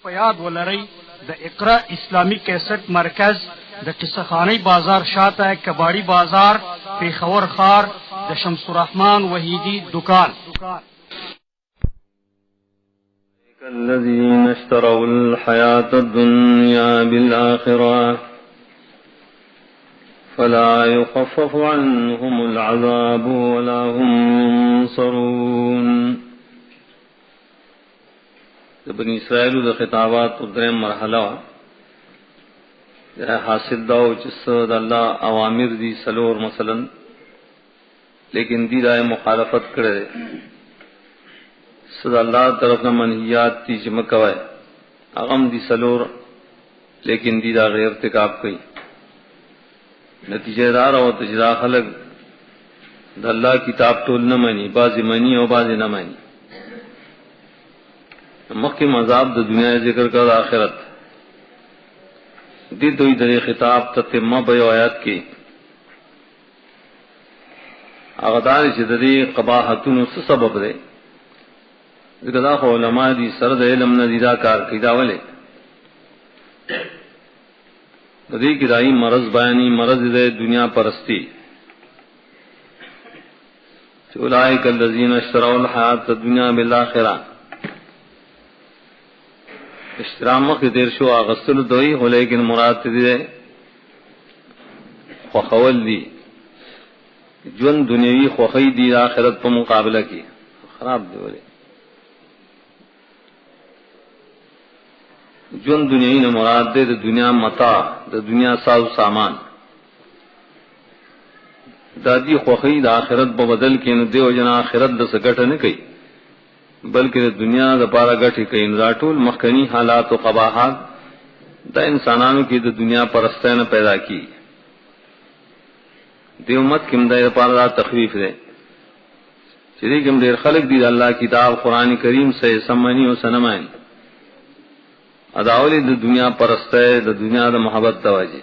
په یاد ولرئ د اقرا اسلامی کیسټ مرکز د قصخانی بازار شاته کباړی بازار پیښور خار د شمس الرحمن وحیدی دکان. الذين اشتروا الحياة الدنيا بالآخرة فلا يخفف عنهم العذاب ولا هم ينصرون. بنی اسرائیل د خطابات دریم مرحلہ حاصل داو چس د الله اوامر دی سلور مثلا لیکن دی دای مخالفت کړي صد اللہ طرف نہ منہیات تی چمکوائے اغم دی سلور لیکن دی دا غیر ارتکاب کئی نتیجہ دار اور تجرا خلق دا اللہ کتاب ٹول نہ مانی بازی منی اور بازی نہ مانی مخی مذاب دا دنیا ذکر کر آخرت دی دوی در خطاب تتمہ بیو آیات کی اغدار چدری قباحتون اس سبب دے ذکر خو علماء دی سرد علم ندیدہ کار قیدہ والے دی کی دائی مرض بیانی مرض دے دنیا پرستی اولئک الذین اشتروا الحیاۃ الدنیا بالآخرہ اشترامہ کی دیر شو اغسل دوئی ہو لیکن مراد دے خوخول دی جون دنیاوی خوخی دی آخرت پر مقابلہ کی خراب دی بولے جون دنیا نے مراد دے دنیا متاع دا دنیا ساز سامان دادی خوخی دا آخرت با بدل کے نو دیو جنا آخرت دا سگٹ نہ کئی بلکہ دا دنیا دا پارا گٹی کئی نراٹول مخکنی حالات و قباحات دا انسانانو کی دا دنیا پرستین پیدا کی دیو مت کم دا پارا دا تخفیف دے چلی کم دیر خلق دی دا اللہ کتاب قرآن کریم سے سمانی و سنمائن اداولی دا دنیا پرست ہے دا دنیا دا محبت تواجی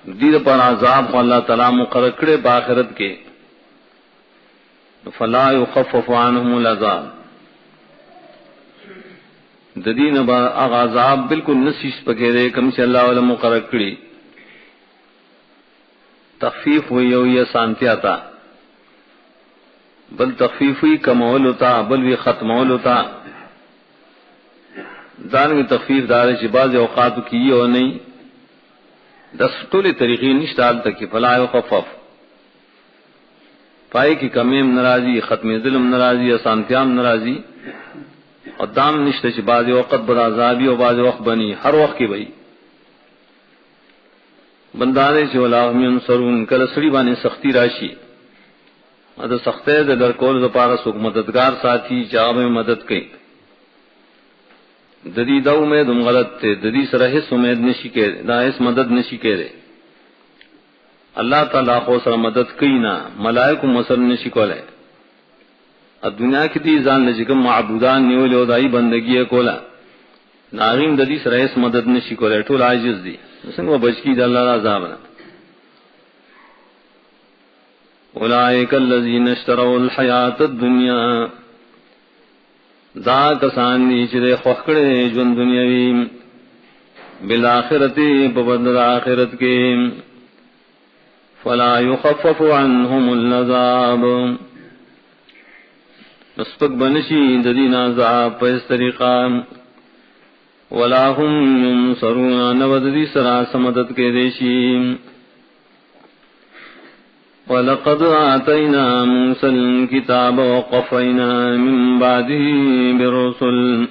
دید پر عذاب کو اللہ تعالیٰ مقرر کرے باخرت کے فلا یخفف عنہم العذاب ددین با عذاب بالکل نسیش پکے دے کم سے اللہ والا مقرر کری تخفیف ہوئی ہوئی سانتی آتا بل تخفیف ہوئی کمول ہوتا بل بھی ختمول ہوتا دان میں تخفیف دار چی بعض اوقات کی اور نہیں دس ٹولے طریقے نشتال تک کی فلا یخفف پائے کی کمیم ناراضی ختم ظلم ناراضی اسانتیام ناراضی اور دام نشتے چی بعض وقت بڑا عذابی اور بعض وقت بنی ہر وقت کی بھئی بندانے چی ولاہم ینصرون کل سڑی بانے سختی راشی ادھا سختے دے لرکول دا پارا سوک مددگار ساتھی چاہب میں مدد کئی ددی دا امید ام غلط تے ددی سر حس امید نشی کے دا اس مدد نشی کے رے اللہ تعالیٰ خو سر مدد کئی نا ملائکو مسر نشی کولے اب دنیا کی دی زان لجکم معبودان نیولے و دائی بندگی کولا ناغیم ددی سر حس مدد نشی کولے ٹول عاجز دی سنگ و بچکی دا اللہ عذابنا اولئک الذین اشتروا الحیاة الدنیا دا کسان دی چرے خوخکڑے جون دنیاوی بالآخرت ببدل آخرت کے فلا یخفف عنہم العذاب نسپک بنشی ددین عذاب پیس طریقہ ولا هم ینصرون نوددی سرا سمدد کے دیشی وَلَقَدْ آتَيْنَا مُوسَى الْكِتَابَ وَقَفَّيْنَا مِنْ بَعْدِهِ بِالرُّسُلِ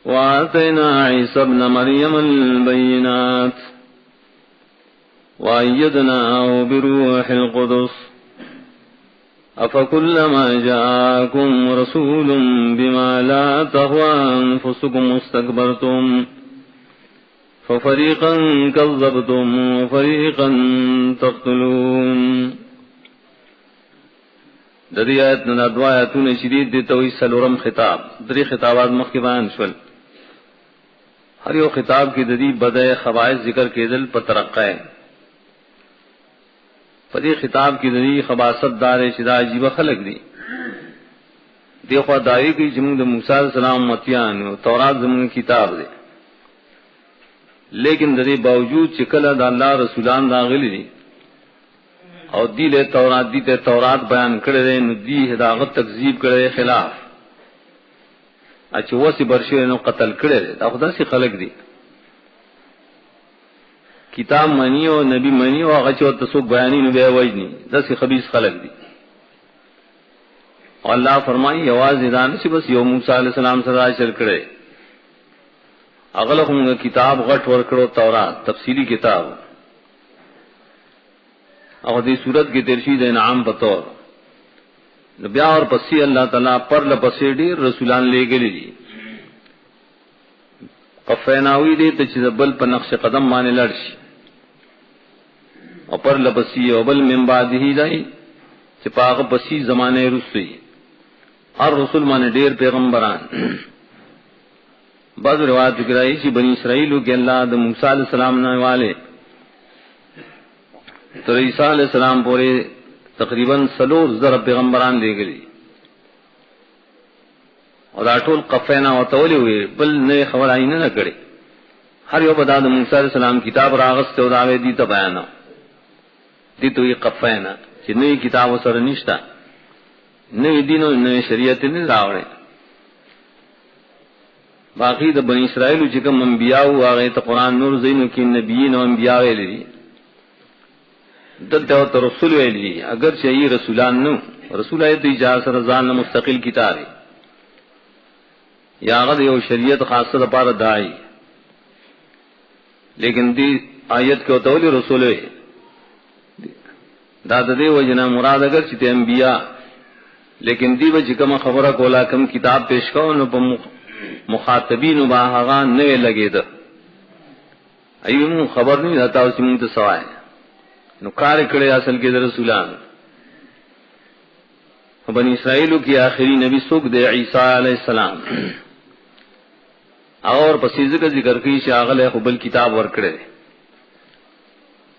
وَآتَيْنَا عِيسَى ابْنَ مَرْيَمَ الْبَيِّنَاتِ وَأَيَّدْنَاهُ بِرُوحِ الْقُدُسِ أَفَكُلَّمَا جَاءَكُمْ رَسُولٌ بِمَا لَا تَهْوَى أَنفُسُكُمُ اسْتَكْبَرْتُمْ فَفَرِيقًا كَذَّبْتُمْ وَفَرِيقًا تَقْتُلُونَ. دری آیت نہ دعا آیتون شدید دیتا ہوئی سلورم خطاب دری خطابات مخی بیان شول ہر یو خطاب کی دری بدع خبائث ذکر کے دل پر ترقہ ہے پدی خطاب کی دری خباست دار شدا عجیب خلق دی دیکھو دعوی کی جمع موسیٰ علیہ السلام متیان تورات زمین کتاب دے، لیکن دے باوجود چکل دا اللہ رسولان داغلی دی او دی لے تورات بیان کرے نو دی ہداغت تکذیب کرے خلاف اچھا وسی برشے نو قتل کرے دا خدا سی خلق دی کتاب منی او نبی منی او غچو تسوک بیانی نو بے وجنی دا سی خبیث خلق دی. اور اللہ فرمائی آواز دان سی بس یو موسیٰ علیہ السلام سزا چل کرے اغل ہوں گا کتاب غٹ ورکڑو تورات تفصیلی کتاب اور دی صورت کی ترشید انعام بطور بیا اور پسی اللہ تعالیٰ پر لپسی دیر رسولان لے گلی دی قفیناوی دی تچزبل پر نقش قدم مانے لڑشی اور پر لپسی اوبل من بعدہی دائی چپاق پسی زمانے رسوئی اور رسول مانے دیر پیغمبران. بعض روایت کرائی چی بنی اسرائیلو کے اللہ دا موسیٰ علیہ السلام والے تو عیسیٰ علیہ السلام پورے تقریباً 300 پیغمبران لے گلی اور آٹول قفینا وطولے ہوئے بل نئے خبر آئی نہ کرے ہر یو بدا دا موسیٰ علیہ السلام کتاب راغست و دعوے دیتا بیانا دی تو یہ قفینا چی نئی کتاب و سر نشتا نئی دین و نئی شریعت نہیں راوڑے. باقی دا بنی اسرائیل چکم انبیاء آگئے تا قرآن نور زینو کی نبیین و انبیاء ویلی دی دلتا تا رسول ویلی دی اگر چاہیے رسولان نو رسول آئے تو اجازت رضان مستقل کتابی یا غد یو شریعت خاصة دا پار دائی لیکن دی آیت کے تولی رسول وی دا دے وجنا مراد اگر چیتے انبیاء لیکن دی وجہ کم خبرہ کولا کم کتاب پیش کرو نو پا مخاطبین باہغان نوے لگے دا ایو خبر نہیں رہتا اسی منت سوائے نو کار کڑے اصل کے در رسولان. بنی اسرائیلو کی آخری نبی سوک دے عیسیٰ علیہ السلام اور پسیز کا ذکر کی شاغل خبل کتاب ورکڑے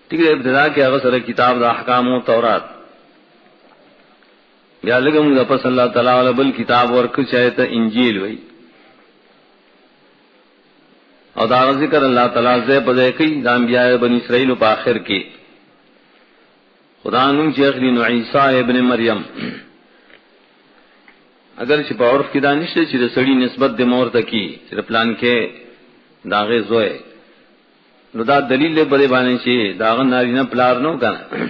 ٹھیک ہے. ابتدا کے اغسر کتاب دا احکام و تورات یا لگم دا پس اللہ تعالیٰ علیہ بل کتاب ورکڑ چاہتا انجیل وی اور دا ذکر اللہ تعالیٰ زی پدے کی دا انبیاء بنی اسرائیل پا آخر کی خدا نم چی اخلی نو عیسیٰ ابن مریم اگر چی پا عرف کی دانشتے چی دا سڑی نسبت دے مور تکی چی دا پلان کے داغے زوئے نو دا دلیل لے بدے بانے چی داغن نارینا پلار نو کنا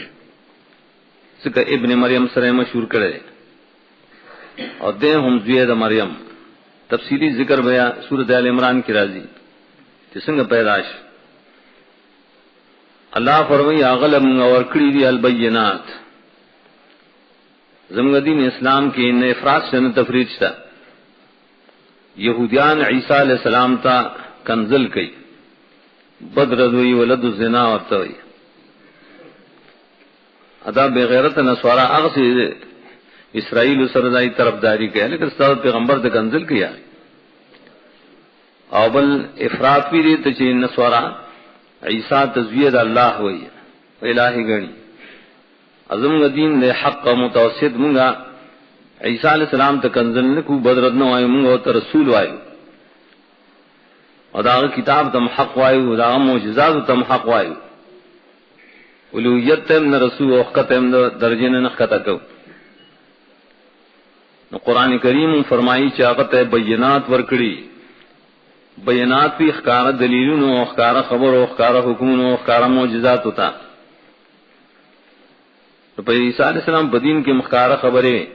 سکا ابن مریم سرے مشہور کرے اور دے ہم زوئے دا مریم تفصیلی ذکر بیا سورت آل عمران کی رازی جسنگ پیداش اللہ فرمائی اغلب ورکڑی دی البینات زمگ دین اسلام کی ان افراد سے تفرید شتا یہودیان عیسیٰ علیہ السلام تا کنزل کئی بدردوی ولد الزنا ورطوی ادا بغیرت نسوارا اغسی اسرائیل سردائی طرفداری کیا لیکن استاد پیغمبر دا کنزل کیا او بل افراد بھی دیتا چی نسوارا عیسیٰ تزوید اللہ ہوئی الہی گنی ازم دین دے حق متوسط منگا عیسیٰ علیہ السلام تا کنزل نکو بدردنو آئیو منگا تا رسول آئیو اور داغ کتاب تم حق وائیو داغ موجزات تم حق وائیو الوہیت تم نہ رسول اخکت تم درجین نخکتا کو. قرآن کریم فرمائی چاقت بینات ورکڑی بینات بھی اخکار دلیلون و اخکار خبر و اخکار حکمون و اخکار معجزات ہوتا. تو عیسیٰ علیہ السلام بدین کے مخکار خبریں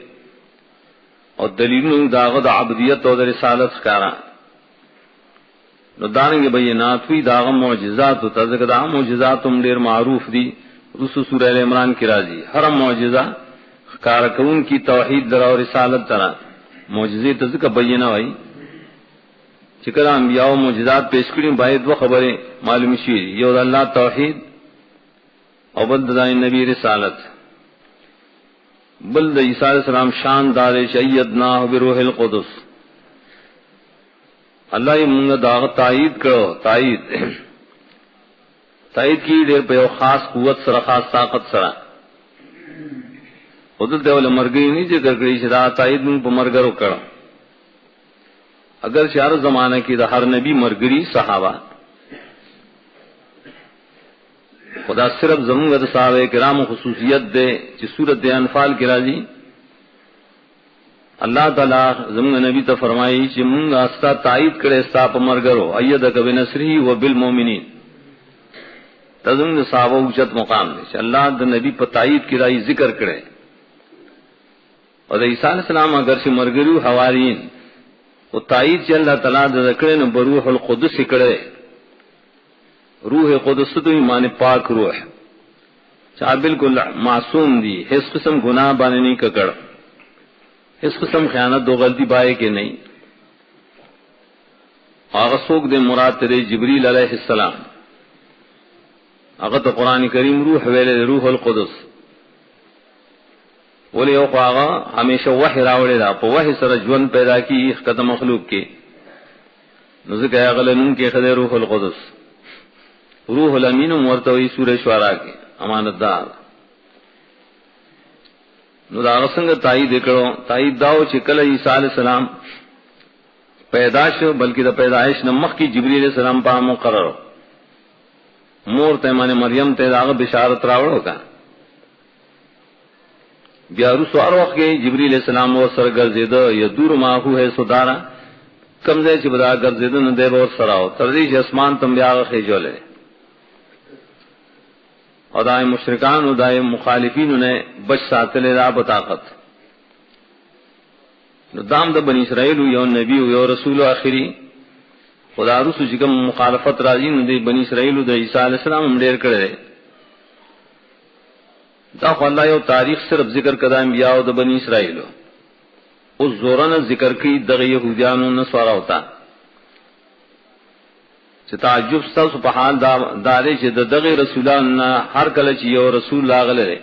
اور دلیلون داغد عبدیت اور رسالت اخکارا نو دارنگے بینات بھی داغ معجزات ہوتا. ذکر دا معجزات ہم دیر معروف دی رسو سورہ ال عمران کی راضی ہر معجزہ کارکون کی توحید در اور رسالت ترا معجزے تذکر بینا ہوئی چکر انبیاء و معجزات پیش کریں باید و خبریں معلوم شیر یہ اللہ توحید اور بل دا نبی رسالت بل دا عیسیٰ علیہ السلام شان دار شیدناہ بروح القدس اللہ یہ منگا داغ تائید کرو تائید کی دیر پہ خاص قوت سرا خاص طاقت سرا خود ته ول مرګي نه ذکر کړی چې دا تایید مون په مرګرو کړو. اگر شهر زمانہ کې د هر نبی مرګري صحابه خدا صرف زموږ د صحابه کرامو خصوصیت ده چې سورۃ انفال کې راځي اللہ تعالی زموږ نبی ته فرمایي چې مونږ استا تایید کړي استا په مرګرو ایدک بنصره وبالمؤمنین. تزمږ صحابه اوچت مقام دی چې الله د نبی په تایید کې راځي ذکر کړي. او د عیسی علیہ السلام اگر چې مرګرو حواریین او تایید چې الله تعالی د ذکر نه بروح القدس کړي. روح قدس تو ایمان پاک روح چا بالکل معصوم دی، هیڅ قسم گناہ باندې نه ککړ، اس قسم خیانت دو غلطی بائے کہ نہیں. آغا سوک دے مراد تیرے جبریل علیہ السلام، آغا تو قرآن کریم روح ویلے روح القدس ولی اوقا آغا ہمیشہ وحی راوڑے دا پا وحی سر جون پیدا کی اخکت مخلوق کے نزک ہے اغلنون کے خدے روح القدس. روح الامین مرتوی سورہ شعراء کے امانت دار. نو دا څنګه تایید کړو؟ تایید داو چې کله عیسی علیہ السلام پیدا شو بلکې د پیدائش نه مخکې جبرئیل علیہ السلام په مقرر مور ته معنی مریم ته دا بشارت راوړو کا. بیا رسو هر وخت کې جبرئیل علیہ السلام ور سره ګرځیدو یدور ماهو ہے سودارا کمزې چې بدا ګرځیدو نه دی ور سره او تر دې چې اسمان تم بیا خېجولې. اور دائم مشرکان و دائم مخالفین نے بچ ساتلے دا بطاقت دام دا بنی اسرائیل یو نبی یو رسول آخری خدا رسو چکم مخالفت راضی نو دی بنی اسرائیل دا عیسیٰ علیہ السلام ہم ڈیر کرے دا خو اللہ یو تاریخ صرف ذکر کدا انبیاء دا بنی اسرائیل اس زورن ذکر کی دغی یہودیانو نسوارا ہوتا چې تعجب ستاسو په حال داري چې دغه رسولان هر کله چې یو رسول لاغله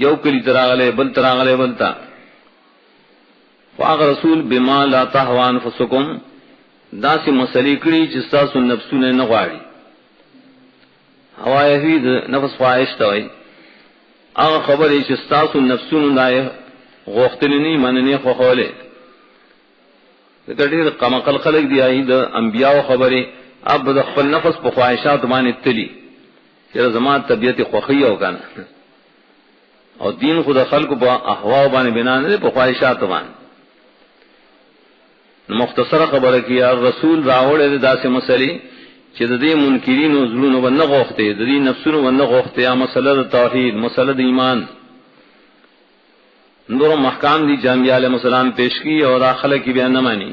یو کلی تراغله بل تراغله بلتا واغ رسول بما لا تهوا انفسکم داسې مسلې کړي چې تاسو نفسونه نه غواړي. هوا یې د نفس خواهش ته وي هغه خبرې چې تاسو نفسونه نه غوښتل نه مننه خو خوله دغه قمقل خلق دی اې د انبیاء خبره اب د خپل نفس په خواهشات باندې تلی چې زما طبيعت خوخي او کنه او دین خود خلق په احوا باندې بنا نه په خواهشات باندې. مختصر خبره کی رسول راوړل داسې مسلې چې د دې منکرین او زلون ونه غوښته د دې نفسونو ونه غوښته یا مسله توحید مسله ایمان نور محکام دی جامعہ علیہ السلام پیش کی اور آخلہ کی بیان نہ مانی.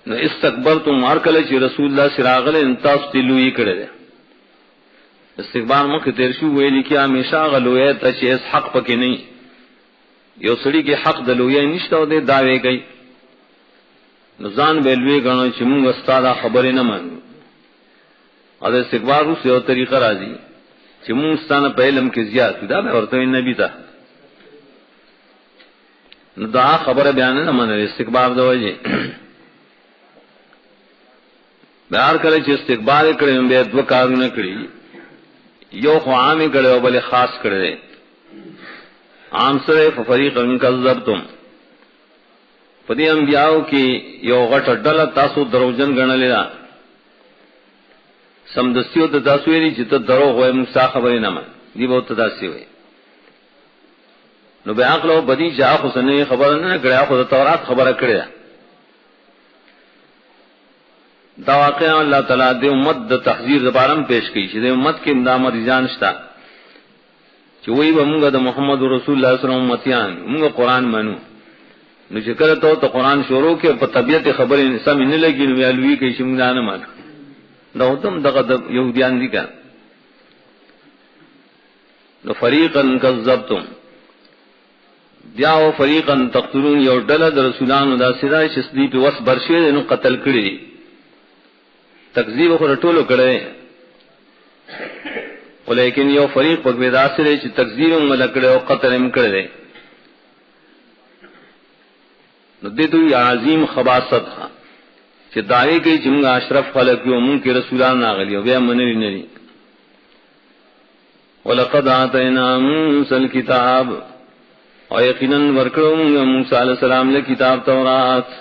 نو استکبرتم ارکل چی رسول اللہ سراغل انتاس تلوئی کرے دے استکبار مکہ تیرشو ویلی کی ہمیشہ غلویت اچھی اس حق پکی نہیں یو سڑی کی حق دلویہ نشتا ہو دے دعوے گئی نزان بیلوی گنو چی مونگ استادا خبری نہ مانو اور استکبار اس یو طریقہ راضی چې مونږ ستانه په علم کې زیات دا به ورته نبی ته نو دا خبره بیان نه منل استکبار دوی بهر کله چې استکبار کړي به دو کارونه کړي یو خو عامه کړي او بل خاص کړي. عام سره فریقا کذبتم پدې انبیاءو کې یو غټ ډله تاسو دروژن ګڼلې ده سمدستیو د تاسو یې چې ته دروغ وایې موږ خبرې نه من دی به تداسي وي نو به عقل او بدی جا خو سنې خبر نه کړه خو د تورات خبره کړه. دا واقعا الله تعالی د امت د تحذير لپاره پیش کړي چې د امت کې اندام رجان شتا چې وایي به موږ د محمد رسول الله صلی الله علیه وسلم امتیان موږ قران منو نو چې کله ته قران شروع کې په طبيعت خبرې سم نه لګي نو ویلوي کې چې موږ نه مانو دا هم دغه يهوديان دي کا نو فریقا کذبتم بیا او فریقا تقتلون یو ډله د رسولانو دا سیدا چې سدي په وس برشه نو قتل کړي تکذیب خو ټولو کړي ولیکن یو فریق په ودا سره چې تکذیب هم لکړي او قتل هم کړي نو دې دوی عظیم خباثت چې داوی کوي چې موږ اشرف خلک یو موږ کې رسولان ناغلی او بیا منری نه دي وَلَقَدْ آتَيْنَا مُوسَى الْكِتَابَ اور یقیناً ورکڑوں گا موسیٰ علیہ السلام لے کتاب تورات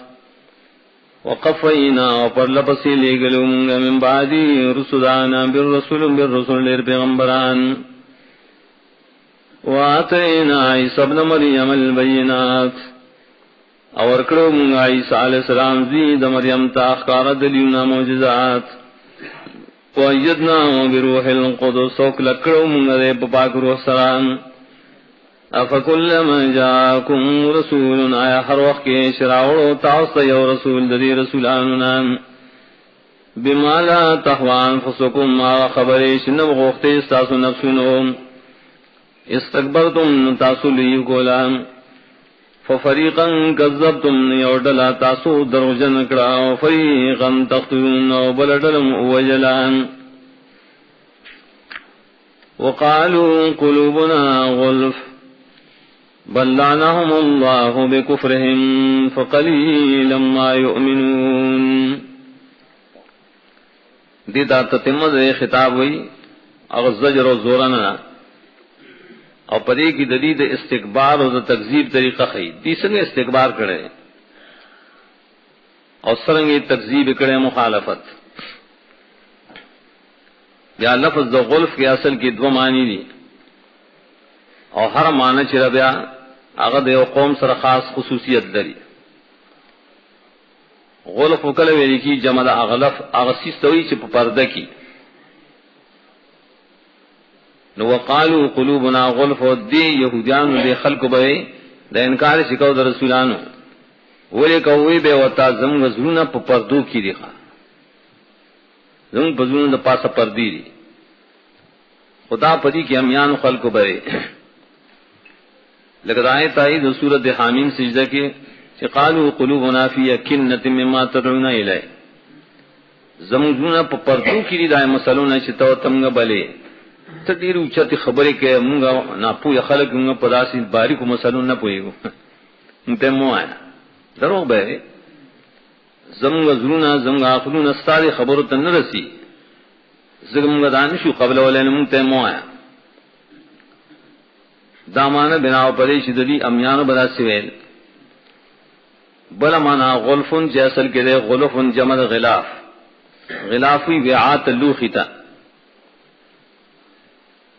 وقفینا اور پر لپسی لے گلوں گا من بعدی رسولانا بالرسول لیر پیغمبران وآتینا عیسی ابن مریم البینات اور ورکڑوں گا عیسیٰ علیہ السلام زید مریم تاخکار دلیونا معجزات وَأَيَّدْنَاهُ بِرُوحِ الْقُدُسِ وَكَلَّمَهُ مُنذِرًا بِپاک روح سلام أَفَكُلَّمَا جَاءَكُمْ رَسُولٌ آیا ہر وقت کے شراوڑو تاوسط یو رسول دری رسولاننا بِمَا لَا تَهْوَىٰ أَنفُسُكُمْ ما خبریش نب غوختے استاسو نفسنو استکبرتم تاسو لیو کولا فَفَرِيقًا كَذَّبْتُمْ يَوْدَلَا تَاسُو دَرْوَجَنَ كَرَا وَفَرِيقًا تَقْتُلُونَ وَبَلَدَلُمْ أُوَجَلًا وَقَالُوا قُلُوبُنَا غُلْفٌ بَلْ لَعَنَهُمُ اللَّهُ بِكُفْرِهِمْ فَقَلِيلًا مَا يُؤْمِنُونَ دیتا تتمد خطاب ہوئی اور زجر و زورنا اور پدے کی ددید استکبار اور تکذیب طریقہ خی دی سنگے استکبار کرے اور سرنگے تکذیب کرے مخالفت یا لفظ دو غلف کے اصل کی دو معنی دی اور ہر معنی چربیا اغد و قوم سر خاص خصوصیت دری غلف وکل ویلی کی جمع اغلف اغسیستوی چپ پردہ کی نو وقالو قلوبنا غلف دی یہودیان دے خلق بے دا انکار شکو دا رسولانو ولی کوئی بے وطا زمگ زرون پا پردو کی دیخوا زمگ پا زرون دا پاس پردی دی خدا پدی کی امیان خلق بے لگد آیت آئی دا سورت حامیم سجدہ کے کہ قالو قلوبنا فی اکنت مما تدعونا الائے زمگ زرون پا پردو کی دی دا مسئلون چتو تمگ بلے تدیر اوچتی خبریں کہ مونگا نا پویا خلق مونگا پداسی باری کو مسئلون نا پوئے گو انتے مو آیا دروغ بے زمونگا ضرونا زمونگا آخلون استاری خبرو تن نرسی زمونگا دانشو قبل والین مونگتے مو آیا دامانا بناو پدیش دلی امیانو بدا سویل بلا مانا غلفن جیسل کے دے غلفن جمد غلاف غلافی وعات اللوخی تا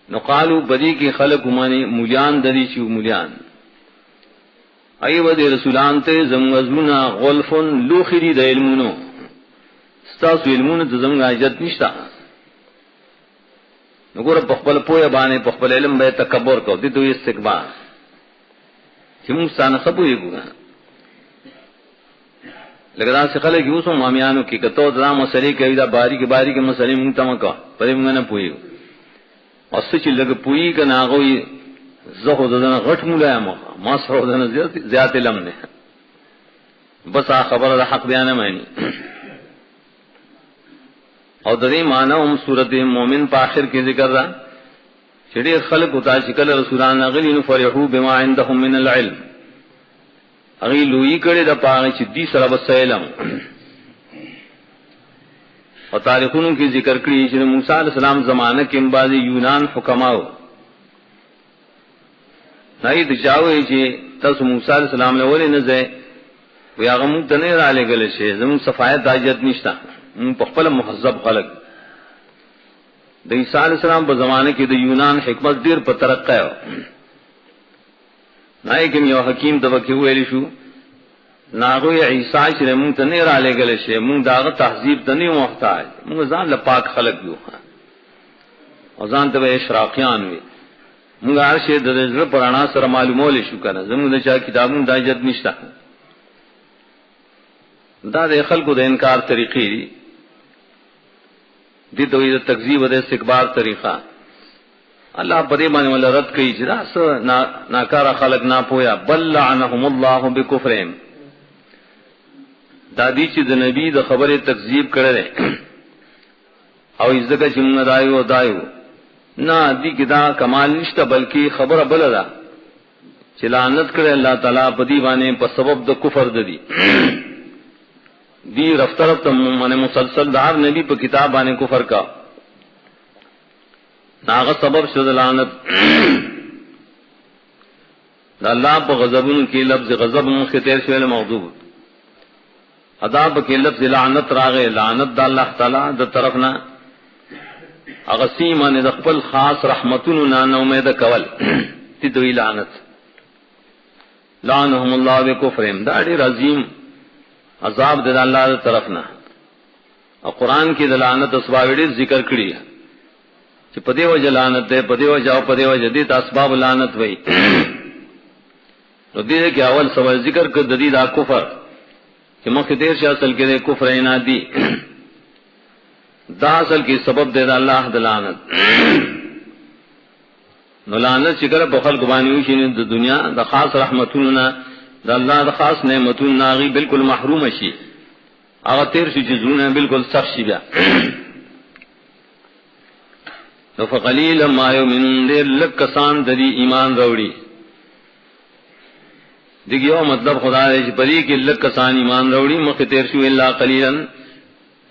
نقالو بدی کی خلق مانی مولیان دری چیو مولیان ایو دے رسولان تے زمغزونا غلفن لوخری دا علمونو ستاسو علمونو تا زمغ آجت نشتا نگور پخبل پویا بانے پخبل علم بے تکبر کو دیتو یہ استقبار چی مستانا خبوئی گوگا لگدان سے خلق یوسو مامیانو کی کتو دا مسئلے کے باری کے مسئلے مونگتا مکا پدے مونگا نا پوئی گو اور سچ لگ پوئی کا ناغوی زخو ددن غٹ مولایا موقع ماسرو ددن زیادت علم نے بس آ خبر دا حق بیانا معنی اور ددی معنی ام صورت مومن پا آخر کے ذکر دا چڑی خلق اتا شکل رسولان اغلی نفرحو بما عندهم من العلم اغی لوئی کڑی دا پاگی چی دی سر بس علم اور تاریخوں کی ذکر کری جن موسیٰ علیہ السلام زمانہ کے بعد یونان حکماؤ نئی دچاوئی چی تس موسیٰ علیہ السلام نے ولی نزے وی آغا مونتنے را لے گلے شے زمون صفایت آجت نشتا مون پخپل محذب خلق دا عیسیٰ علیہ السلام پر زمانے کی دا یونان حکمت دیر پر ترقی ہو نئی کم یو حکیم دبکی ہوئے شو ناغوی عیسیٰ چرے مونگ تنی را لے گلے شے مونگ داغت تحذیب تنی محتاج مونگ زان لپاک خلق بیو اور زان تبا اشراقیان وی مونگ عرشے در پرانا سر معلومولی شو کرنا زمونگ دا چاہ کتابون دا جد نشتا دا دے خلقو دا انکار طریقی دی دوی دا تکذیب دا استکبار طریقہ اللہ پدے بانے والا رد کئی جدا سا ناکارا خلق نا پویا بل لعنہم اللہ بکفرہم دادی چی دا نبی دا خبر تکذیب کرے او ازدکا چی منگا دائیو نا دی کدا کمال نشتا بلکہ خبر بلدا چی لعنت کرے اللہ تعالیٰ پدی بانے پا سبب دا کفر دا دی رفتہ رفتہ من مسلسل دار نبی پا کتاب بانے کفر کا ناغ سبب شد لعنت دا اللہ پا غضبن کی لفظ غضب مخی تیر شویل مغضوب عذاب کی لفظ لعنت راغے لعنت دا اللہ تعالی دا طرفنا اغسیم ان دخپل خاص رحمتن نانا امید کول تدوی لعنت لعنهم اللہ بکفرهم دا دیر عظیم عذاب دا اللہ دا طرفنا اور قرآن کی دا لعنت اسباب دیر ذکر کری ہے کہ پدے وجہ لعنت دے پدے وجہ او پدے وجہ دیتا اسباب لعنت وئی تو دیدے کہ اول سوال ذکر کر ددی دا کفر کہ مخی دیر سے اصل کے دے کفر عنادی دا اصل کی سبب دے دا اللہ دا لعنت نو لعنت چکر بخل گبانیو شینی دا دنیا دا خاص رحمتوننا دا اللہ دا خاص نعمتوننا آغی بالکل محروم شی آغا تیر شی چیزونا بالکل سخت شی بیا نو فقلیل ما یؤمنون دیر لک کسان ددی ایمان روڑی دیکھیو مطلب خدا دے پری کہ لک کسان ایمان روڑی مخ تیر شو الا قلیلا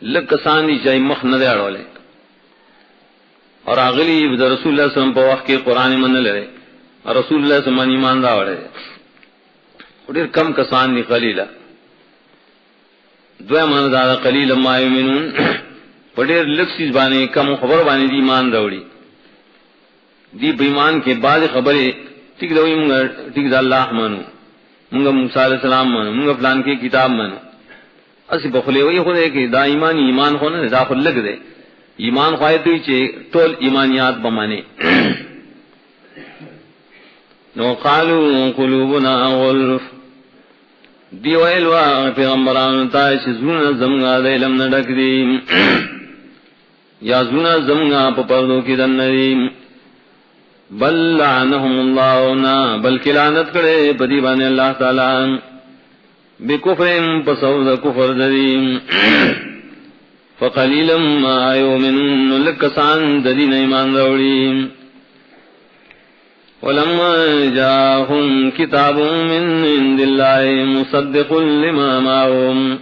لک کسان دی چاہی مخ نہ اڑولے اور اگلی رسول اللہ صلی اللہ علیہ وسلم په وخت کې قران من لري رسول اللہ صلی اللہ علیہ وسلم ایمان راوړل ډیر کم کسان دی قلیلا دوه من دا قلیل ما یؤمنون پډیر لک سیز باندې کم خبر باندې دی ایمان راوړي دی بېمان کې بعض خبرې ٹھیک دوی موږ ٹھیک دا الله مانو موږ موسی علیہ السلام مانو موږ پلان کې کتاب مانو اسی بخلے وہی خود ہے کہ دا ایمان ہو نا دا خود لگ دے ایمان خواہد ہوئی چھے طول ایمانیات بمانے نو قالو قلوبنا غلف دیو ایلوا پیغمبران تایش زونا زمگا دے لم ندک دیم یا زونا زمگا پا پردو کی دن ندیم بل لعنهم اللہ بلکہ لعنت کرے پدیبان اللہ تعالی بکفرم پسود کفر ددیم فقلیلا ما یؤمنون لکسان ددین ایمان روڑی ولما جاءهم کتاب من عند اللہ مصدق لما معهم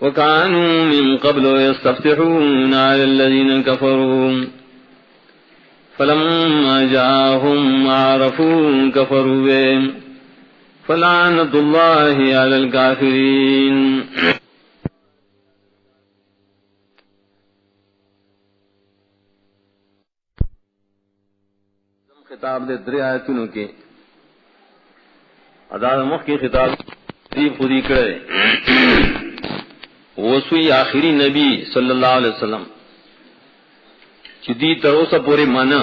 وكانوا من قبل يستفتحون على الذين كفروا فلما جاءهم عرفوا كفروا بهم فلعنت اللہ علی الکافرین خطاب دے دریا آیتونوں کے عداد مخ کی خطاب دیب خودی کرے وسوی آخری نبی صلی اللہ علیہ وسلم چی تروسا پوری مانا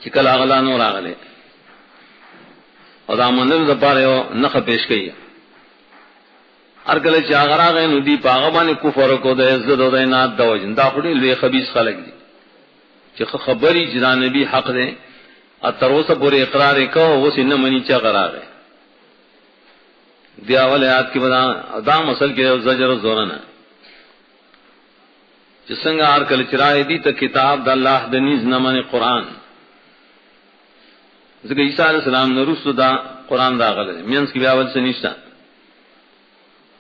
چکل آغلا نور آغلے اور دا منل دا پارے ہو نخ پیش کئی ہر کلے چی آغر آغای نو دی پا آغبانی کفر کو دا عزت و دا انات دا وجن دا خوڑی لوی خبیص خلق دی چی خبری چی دا نبی حق دے اتروسا پوری اقرار کو وہ سی نمانی چا قرار ہے دی اول آیات کی بدا دا مسل کے زجر زورنا چی سنگا ہر کلے چرائے دی تا کتاب دا اللہ دنیز نمان قرآن ذکر عیسیٰ علیہ السلام نرسو دا قرآن دا غلط مینس کی بیاول سے نشتا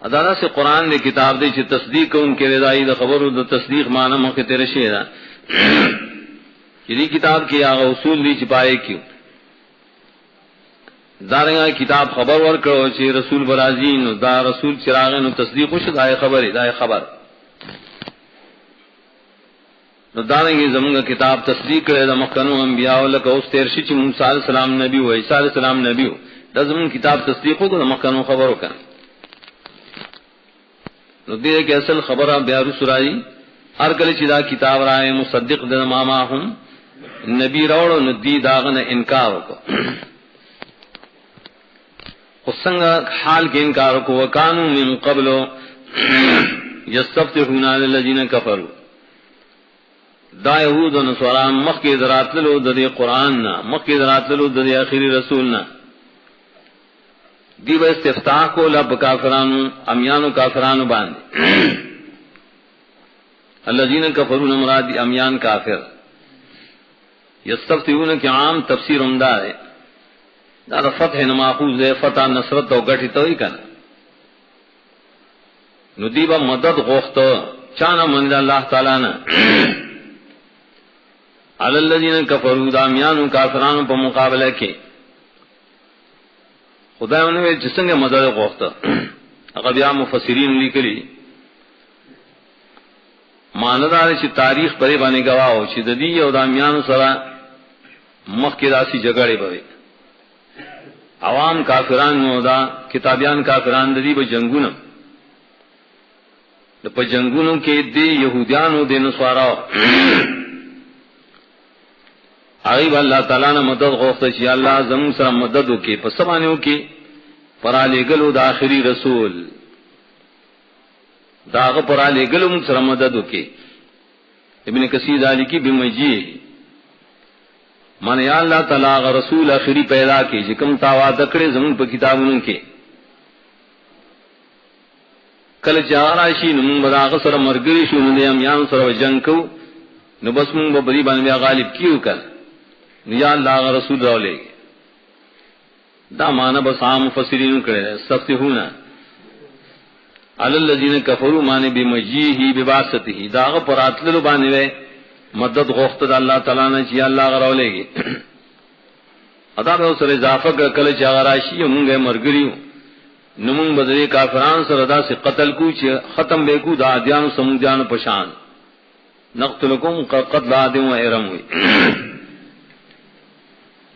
ادانا سے قرآن دے کتاب دے چی تصدیق ان کے ردائی دا خبر دا تصدیق معنی موقع تیرے شیدہ چی کتاب کی آغا اصول دی چپائے کیوں دارنگا کتاب خبر ورکڑو چی رسول برازین دا رسول چراغین تصدیق شد دائے خبر دائے خبر نو دارنگی زمانگا کتاب تصدیق کرے دا مخکنو انبیاء لکا اس تیرشی چی موسیٰ علیہ السلام نبی ہو عیسیٰ علیہ السلام نبی ہو دا زمان کتاب تصدیق ہو دا مخکنو خبرو کن نو دیدے کہ اصل خبرہ بیارو سرائی ہر کلی چی دا کتاب رائے مصدق دا ماما ہم نبی روڑو ندی داغن انکارو کو خسنگا حال کے انکارو کو وکانو من قبلو یستفتحون علی الذین کفروا دا یہود و نصاران مخی درات للو دا قرآن نا مخی درات للو دا آخری رسول نا دی با استفتاح کو لب کافرانو امیانو کافرانو باندے الذین کفرون مرادی امیان کافر یستفتحون کی عام تفسیر عمدہ ہے دا فتح نماخوز ہے فتح نصرت و گٹی توی کنا نو دی با مدد غوخت چانا منزل اللہ تعالی نا علی الذین کفروا دامیانو کافرانو په مقابله کې خدایونه جسنګ مدد غوښته. هغه بیا مفسرین لیکلي ماندار چې تاریخ پرې باندې گواهو چې د دې او دامیانو سره مخکې راسي جګړې بوي. عوام کافرانو دا کتابیان کافران د دې په جنگونو د په جنگونو کې د يهودانو د نصاراو هغه الله تعالی نه مدد غوښته چې الله زموږ سره مدد وکړي په سمانیو کې پراله ګلو د آخري رسول داغه پراله ګلو موږ سره مدد وکړي. ابن کثیر علی کی بمجی مانے یا اللہ تعالی غ رسول آخری پیدا کی چې کوم تا وعده کړې زموږ په کتابونو کې کله چې راشي نو موږ راغ سره مرګري شو نو یم یان سره جنگ کو نو بس موږ به بری باندې غالب کیو کړ یا اللہ غ رسول راولې دا معنا بس عام مفسرین کړي سخت ہونا علی الذین کفروا معنی بمجیه بباسطه داغه پراتلو باندې مدد غوښته د الله تعالی نه چې الله غراولېږي. ادا به سره اضافه کله چې غراشي موږ مرګریو نو موږ بدري کافرانو سره داسې قتل کو چې ختم به کو د عادیانو سمودیانو پشان نقتلکم قتل عادم و ارم وي.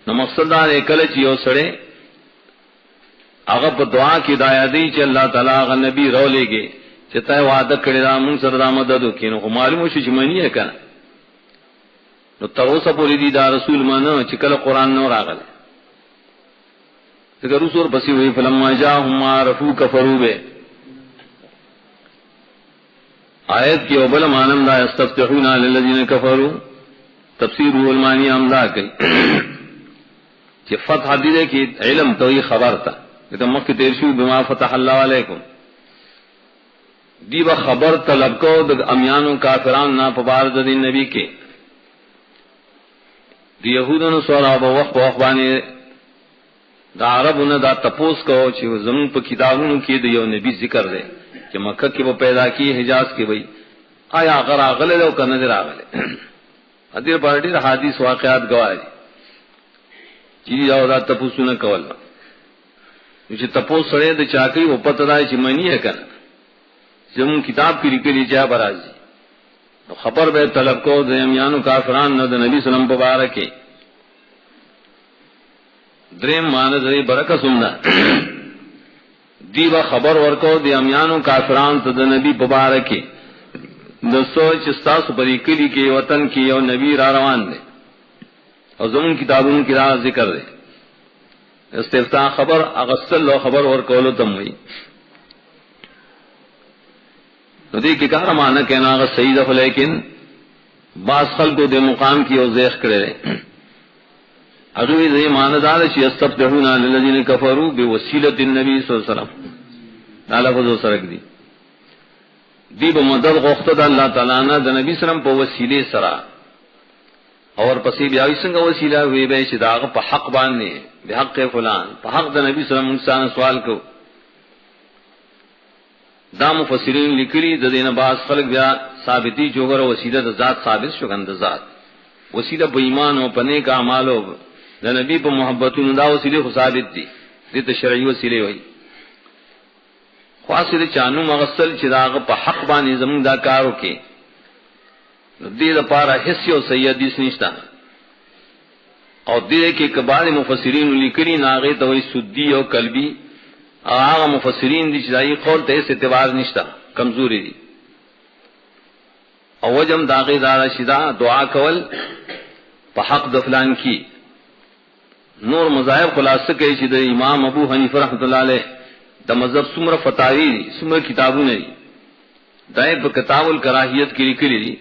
نو مقصد دا کله چې یو سره هغه په دعا کې دایا دی چې الله تعالی هغه نبی راولېږي چې ته وعده کړی دا موږ سره د مدد وکړي. نو معلومه شو چې منی یې کنه نو تر اوسه پورې دی دا رسول مانه چې کله قران نو راغله څنګه رسول پسې وی فلما جاءهم عرفوا كفروا به آیت کې وبل مانم دا استفتحون علی الذین کفروا تفسیر المانی امدا کوي چې فتح دې کې علم توي خبر تا ته مخکې تیر شو بما فتح الله علیکم دی به خبر طلب کو د امیانو کافرانو نه په بار د نبی کې دی یهودانو سره په وخت باندې دا عربونه دا تپوس کو چې زمون په کتابونو کې د یو نبی ذکر دی چې مکه کې و پیدا کی حجاز کې وای آیا اگر اغله لو کنه دی راغله ادي پارټي حدیث واقعات گواهی چې دا تپوسونه کول چې تپوس سره د چاکری او پته دای چې معنی ہے کنه زمون کتاب کې لیکلي چې برازي خبر به طلب کو د یمیانو کافرانو نه د نبی سلام مبارک دریم مان د برکت سننا دیوا خبر ورکو د یمیانو کافرانو ته د نبی مبارک د سوچ تاسو پرې کلی کې وطن کې یو نبی را روان دی او زمون کتابونو کې را ذکر دی استفتاح خبر اغسل لو خبر ورکولو تم وی نو دی کی کار معنی کہنا غ صحیح ده لیکن بعض خلکو د مقام کی او زیخ کړي اغه دې معنی دار چې استفتحون علی الذین کفروا بوسیله النبی صلی الله علیه وسلم دا لفظ سره دی دی به مدد غوښته د الله تعالی نه د نبی سلام په وسیله سره اور پسې بیا څنګه وسیله وی به چې دا په حق باندې به حق فلان په حق د نبی سلام انسان سوال کو دا مفسرین لیکلی د دینه باز خلق بیا ثابتی جوګر وسیله د ذات ثابت شو غند ذات وسیله په ایمان او په نیک اعمالو د نبی په محبتونو دا وسیله خو ثابت دي د شرعي وسیله وي خاصه چانو مغسل چې داغه په حق باندې زمون دا کارو کې دې لپاره هیڅ یو صحیح حدیث نشته او دې کې کبار مفسرین لیکلی ناغه توي سدی او قلبی هغه مفسرین دي چې دای قول ته اعتبار نشته کمزوري دي او وجم داغه دار شدا دعا کول په حق د فلان کی نور مذاهب خلاصه کوي چې د امام ابو حنیفه رحمۃ اللہ علیہ د مذهب څومره فتاوی دي څومره کتابونه دي دای په کتاب الکراهیت کې لیکلي دي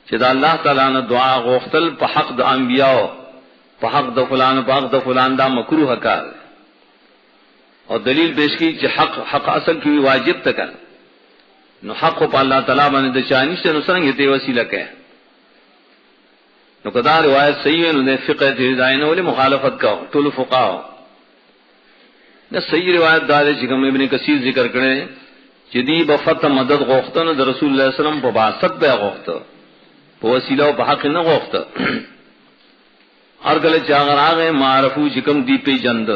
چې دا الله تعالی نه دعا غوښتل په حق د انبیاء په حق د فلان په حق د فلان دا مکروه کار اور دلیل پیش کی کہ حق اصل کی واجب تک نو حق په الله تعالی باندې د چانی څخه نو څنګه ته وسیله کوي نو کدا روایت صحیح نه فقہ دې داینه ولې مخالفت کا ټول فقها دا صحیح روایت دار چې کوم ابن کثیر ذکر کړي چې دی بفت مدد غوښتنه د رسول الله صلی الله علیه وسلم په واسط به غوښته وسیلہ و بحق نہ غوخت ہر گل چاغر آگے معرفو چکم دی پی جند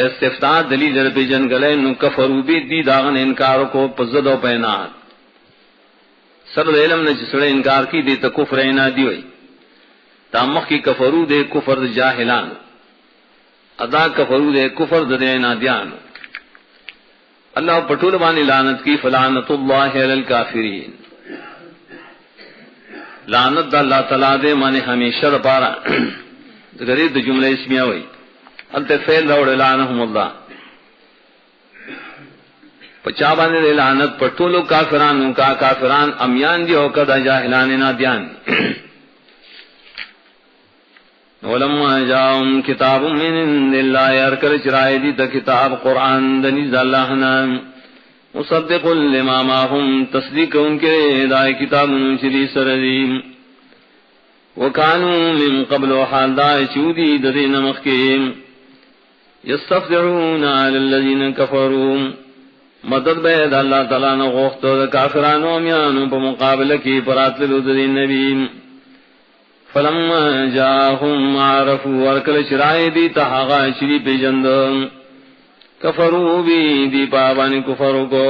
استفتاح دلیل در پی جن گلے نو کفرو بی دی داغن انکار کو پزد و پینات سر علم نے جسڑے انکار کی دے تا کفر اینا دی ہوئی تامخ کی کفرو دے کفر جاہلان ادا کفرو دے کفر دے اینا دیان اللہ پٹول بانی لعنت کی فلعنت اللہ علی الکافرین لعنت دا اللہ تعالی دے مانے ہمیشہ پارا غریب جملہ اسمیہ ہوئی انت فعل روڑ لعنہم اللہ پچا باندے دے لعنت پٹولو کافران کا کافران امیان دی ہو کدا جاہلان نا دیان ولما جاءهم کتاب من عند اللہ ارکل چرائے دی تا کتاب قرآن دنیز اللہ نام مصدق لما معهم تصدیق ان کے دائے کتاب منچلی سردیم وکانوا من قبل حال دائے چودی ددین مخیم یستفتحون علی الذین کفروا مدد بید اللہ تعالیٰ نے غوخت کافران و امیانوں پا مقابلہ کی پراتلو ددین نبیم فلما جاءهم عرفوا ورکل شرائے دی تحاغا شری پی جند کفروا بی دی پابانی کفروں کو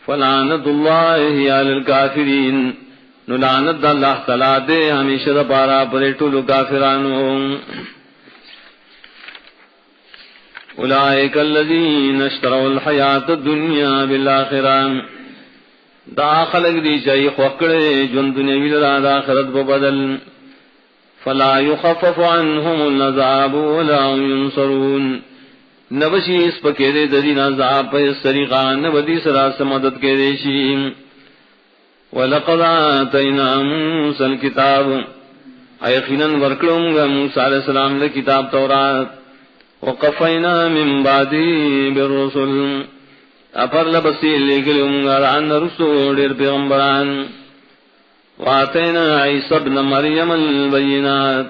فلعنت اللہ علی الکافرین نلعنت اللہ تعالیٰ دے ہمیشہ دا پارا پریٹولو کافرانوں اولئک الذین اشتروا الحیات الدنیا بالآخرہ دا خلق دی چاہی خوکڑے جن دنیاوی لرا دا آخرت ببدل فلا یخفف عنہم العذاب ولا هم ینصرون نبشی اس پکیرے ددین عذاب پہ سریقہ نبدی سراس مدد کے دیشی وَلَقَدْ آتَيْنَا مُوسَى الْكِتَابُ ایقیناً ورکڑوں گا موسیٰ علیہ السلام لے کتاب تورات وَقَفَيْنَا مِن بَعْدِهِ بِالرُّسُلِ اپر لبسی لگلوں گا ران رسول دیر پیغمبران وَآتَيْنَا عِيسَى ابْنَ مَرْيَمَ الْبَيِّنَاتِ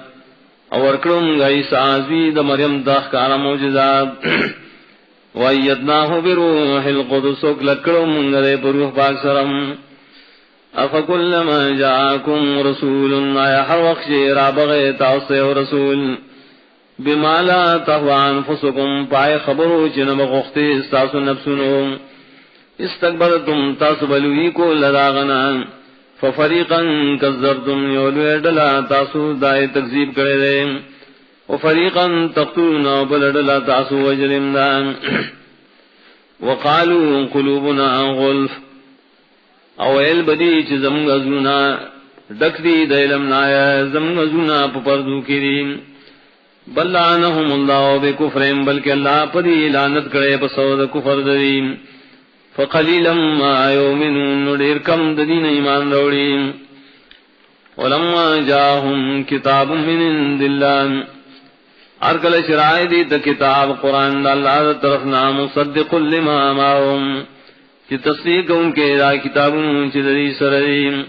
اورکڑوں گا عیسیٰ عزوی دا مریم داخکار موجزات وَأَيَّدْنَاهُ بِرُوحِ الْقُدُسِ وَكْلَكْڑوں گا دے پر روح پاک سرم افکلما جاءکم رسول آیا ہر وقت را بغی تاثے و رسول بما لا تهوى انفسکم پائے خبرو چنب غختی استاسو نفسنو استقبلتم تاسو بلوی کو لداغنا ففریقا کذبتم یولو ڈلا تاسو دائے تکذیب کرے دے وفریقا تقتلون بلڈلا تاسو وجرم دان وقالوا قلوبنا غلف اویل بدی چی زمگ ازونا ڈک دی دیلم نایا زمگ ازونا پپردو کریم بل لعنہم اللہ بکفرم بلکہ اللہ پدی لعنت کرے پسود کفر دریم فقلیلم ما یومنون دیر کم ددین ایمان روڑیم ولما جاہم کتاب من عند اللہ ارکل شرائع دی تا کتاب قرآن دا اللہ طرفنا مصدق لما ماہم کہ تصدیق ان کے دا کتابوں چدری سریم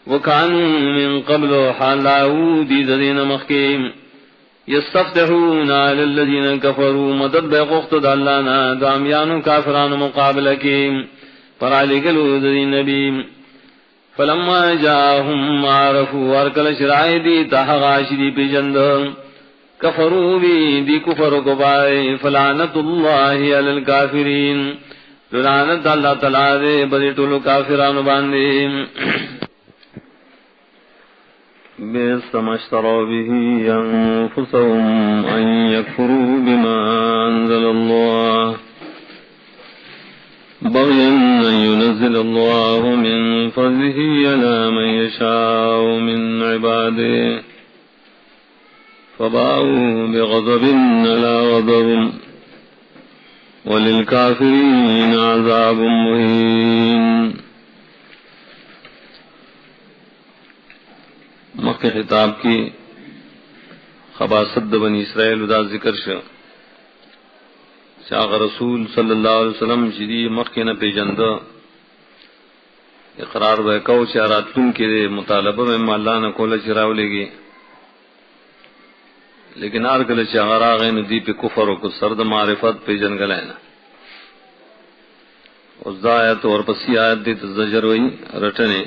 وکانوا من قبل حالاو دی ددین مخیم یستفتحون علی الذین کفروا مدد بے غخت دا اللہ نا دامیانو کافران مقابلہ کی پرالی گلو ددین نبی فلما جاہم عرفوا ارکل شرائع دی تحغاشی پی جند کفروا بی دی کفر کو بائے فلعنت اللہ علی الکافرین لعنت اللہ تعالی دے بڑے ٹولو کافرانو باندے بئس ما اشتروا به انفسهم ان يكفروا بما انزل الله بغيا ان ينزل الله من فضله على من يشاء من عباده فباءوا بغضب على غضب وللکافرین عذاب مہین. مکہ خطاب کی خباست بنی اسرائیل دا ذکر شو شاغ رسول صلی اللہ علیہ وسلم جدی مکہ نہ پیجند اقرار بکو چاراتن کے مطالبہ میں اللہ نہ کولا چراو لے گی لیکن آرگل چاغر آغی ندی پہ کفر و سرد معرفت پہ جنگل ہے نا اس دا آیت اور پسی آیت دی تزجر وئی رٹنے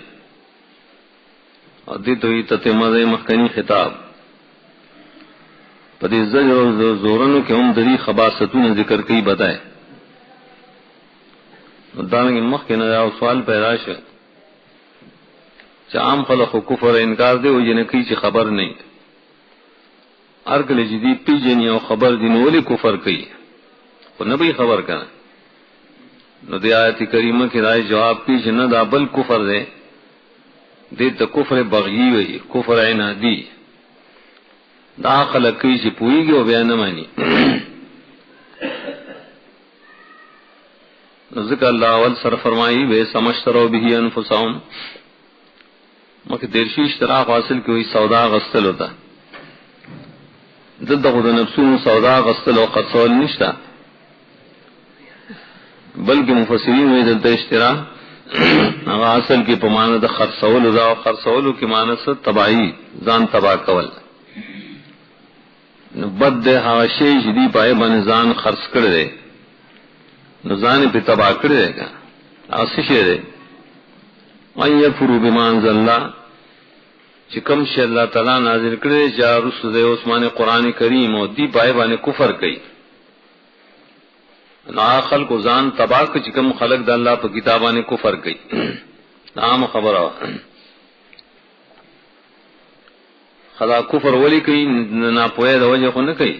اور دی تو تتمه د مخکنی خطاب پدې زجر او زورنو کې هم د دې خباستونو ذکر کوي بدای دانګ مخ کې نه یو سوال پیدا شو چې عام خلک کفر انکار دی او جن کوي چې خبر نه ارګل جدي پیجن یو خبر دی نو ولي کفر کوي او نه به خبر کنه نو د آیت کریمه کې راي جواب پیش نه دا بل کفر دی دې ته کفر بغي وي کفر عنادي دا خلک کوي چې پويږي او بیان نه مانی ذکر اللہ اول سر فرمائی وے سمجھترو بھی انفسهم مکہ درشی اشتراک حاصل کی ہوئی سودا غسل ہوتا ضد خود نفسون سودا غسل و قرصول نشتا بلکہ مفسرین میں دلتا اشتراک اصل کی پمانت خرصول ہوتا و خرصول کی مانت تباہی زان تباہ کول بد دے حواشی جدی پائے بن زان خرص کر دے نزان پہ تباہ کر دے گا آسشے دے وَإِن يَكْفُرُوا بِمَا أَنزَلَ اللَّهُ چکم شے اللہ تعالیٰ نازل کرے جا رسل دے عثمان قرآن کریم اور دی پائے بانے کفر کئی نا خلق و زان تباہ کو چکم خلق دا اللہ پہ کتابانے کفر کئی نام خبر آوا خدا کفر ولی کئی نا پوئے دا وجہ خو نہ کئی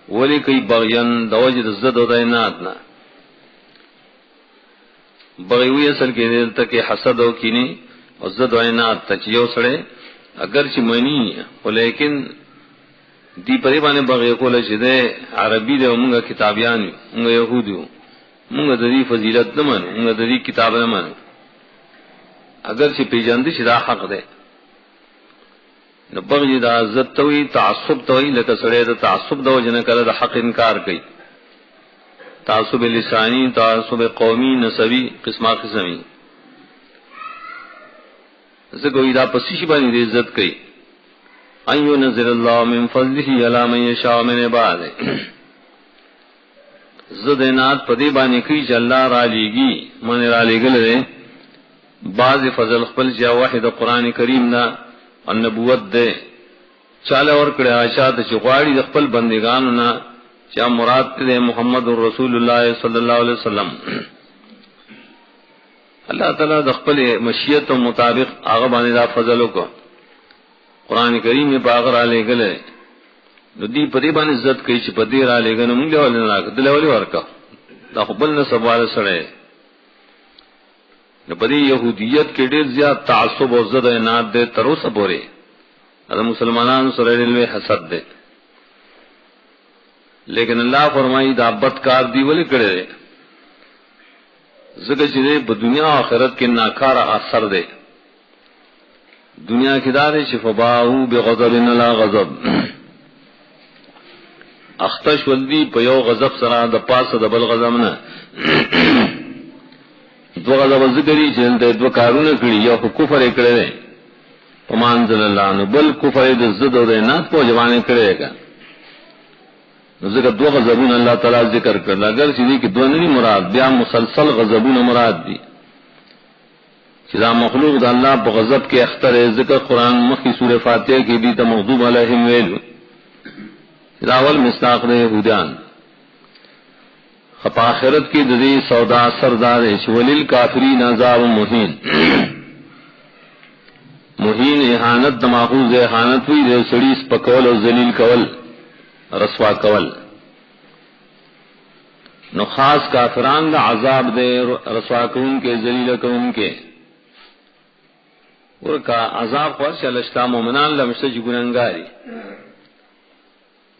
ولی کئی بغیان دوجد زد و دینات نا بغیوی اصل کے دل تک حسد و کینی و زد و دینات تا چیو سڑے اگرچہ منی ہے لیکن دی پری بانے بغی کو لچدے عربی دے منگا کتابیان منگا یہودی منگا دی فضیلت نمانو منگا دی کتاب نمانو اگرچہ پیجاندی شدا حق دے بغی دا عزت توی تعصب توی لکه سړی دا تعصب دو جن کله د حق انکار کوي تعصب لسانی تعصب قومی نسبی قسمه قسمی زګوی دا پسیش باندې عزت کوي ایو نزل الله من فضله علی من یشاء من عباده زدنات پدی باندې کوي چې الله را لېږي من را لېګل بعض فضل خپل جا واحد قران کریم نا النبوت دے چاله ور کړه آشاد چې غواړي د خپل بندگانو نه چې مراد دې محمد رسول الله صلی الله علیه وسلم الله تعالی د خپل مشیت او مطابق هغه باندې دا فضل وکړه قران کریم په هغه را لګل نو دی په دې باندې عزت کوي چې په دې را لګل موږ له ولې نه راکړل ولې ورکا دا خپل نه سوال سره نو پدې يهوديت کې ډېر زیات تعصب او زد عناد دے تر اوسه پورې دا مسلمانانو سره ډېر حسد دے لیکن الله فرمایي دا بدکار دی ولې کړي زګه چې په دنیا او آخرت کې ناکاره اثر دے دنیا کې دار شفباو بغضب لا غضب اختش ولدی په یو غضب سره د پاسه د بل غضب نه دو غضب ذکری چې د دو کارونه کړی یو کفر کړی پمانزل الله نو بل کفر د زد او د نات په ځوانه کړی کا ذکر دو غضبون الله تعالی ذکر کړل اگر چې دې کې دوه نه مراد بیا مسلسل غضبون مراد دي چې دا مخلوق د الله په غضب کې اختر ذکر قران مخکې سوره فاتحه کې دي ته مغضوب علیهم ویل دا اول مصداق دی يهودان خپ آخرت کی ددی سودا سردار شولیل کافرین عذاب مہین مہین احانت دماغوز احانت ہوئی دے سڑی سپکول اور ذلیل کول رسوا کول نو خاص کافران دا عذاب دے رسوا کون کے ذلیل کون کے اور کا عذاب خواہش الاشتا مومنان لمشتج گننگاری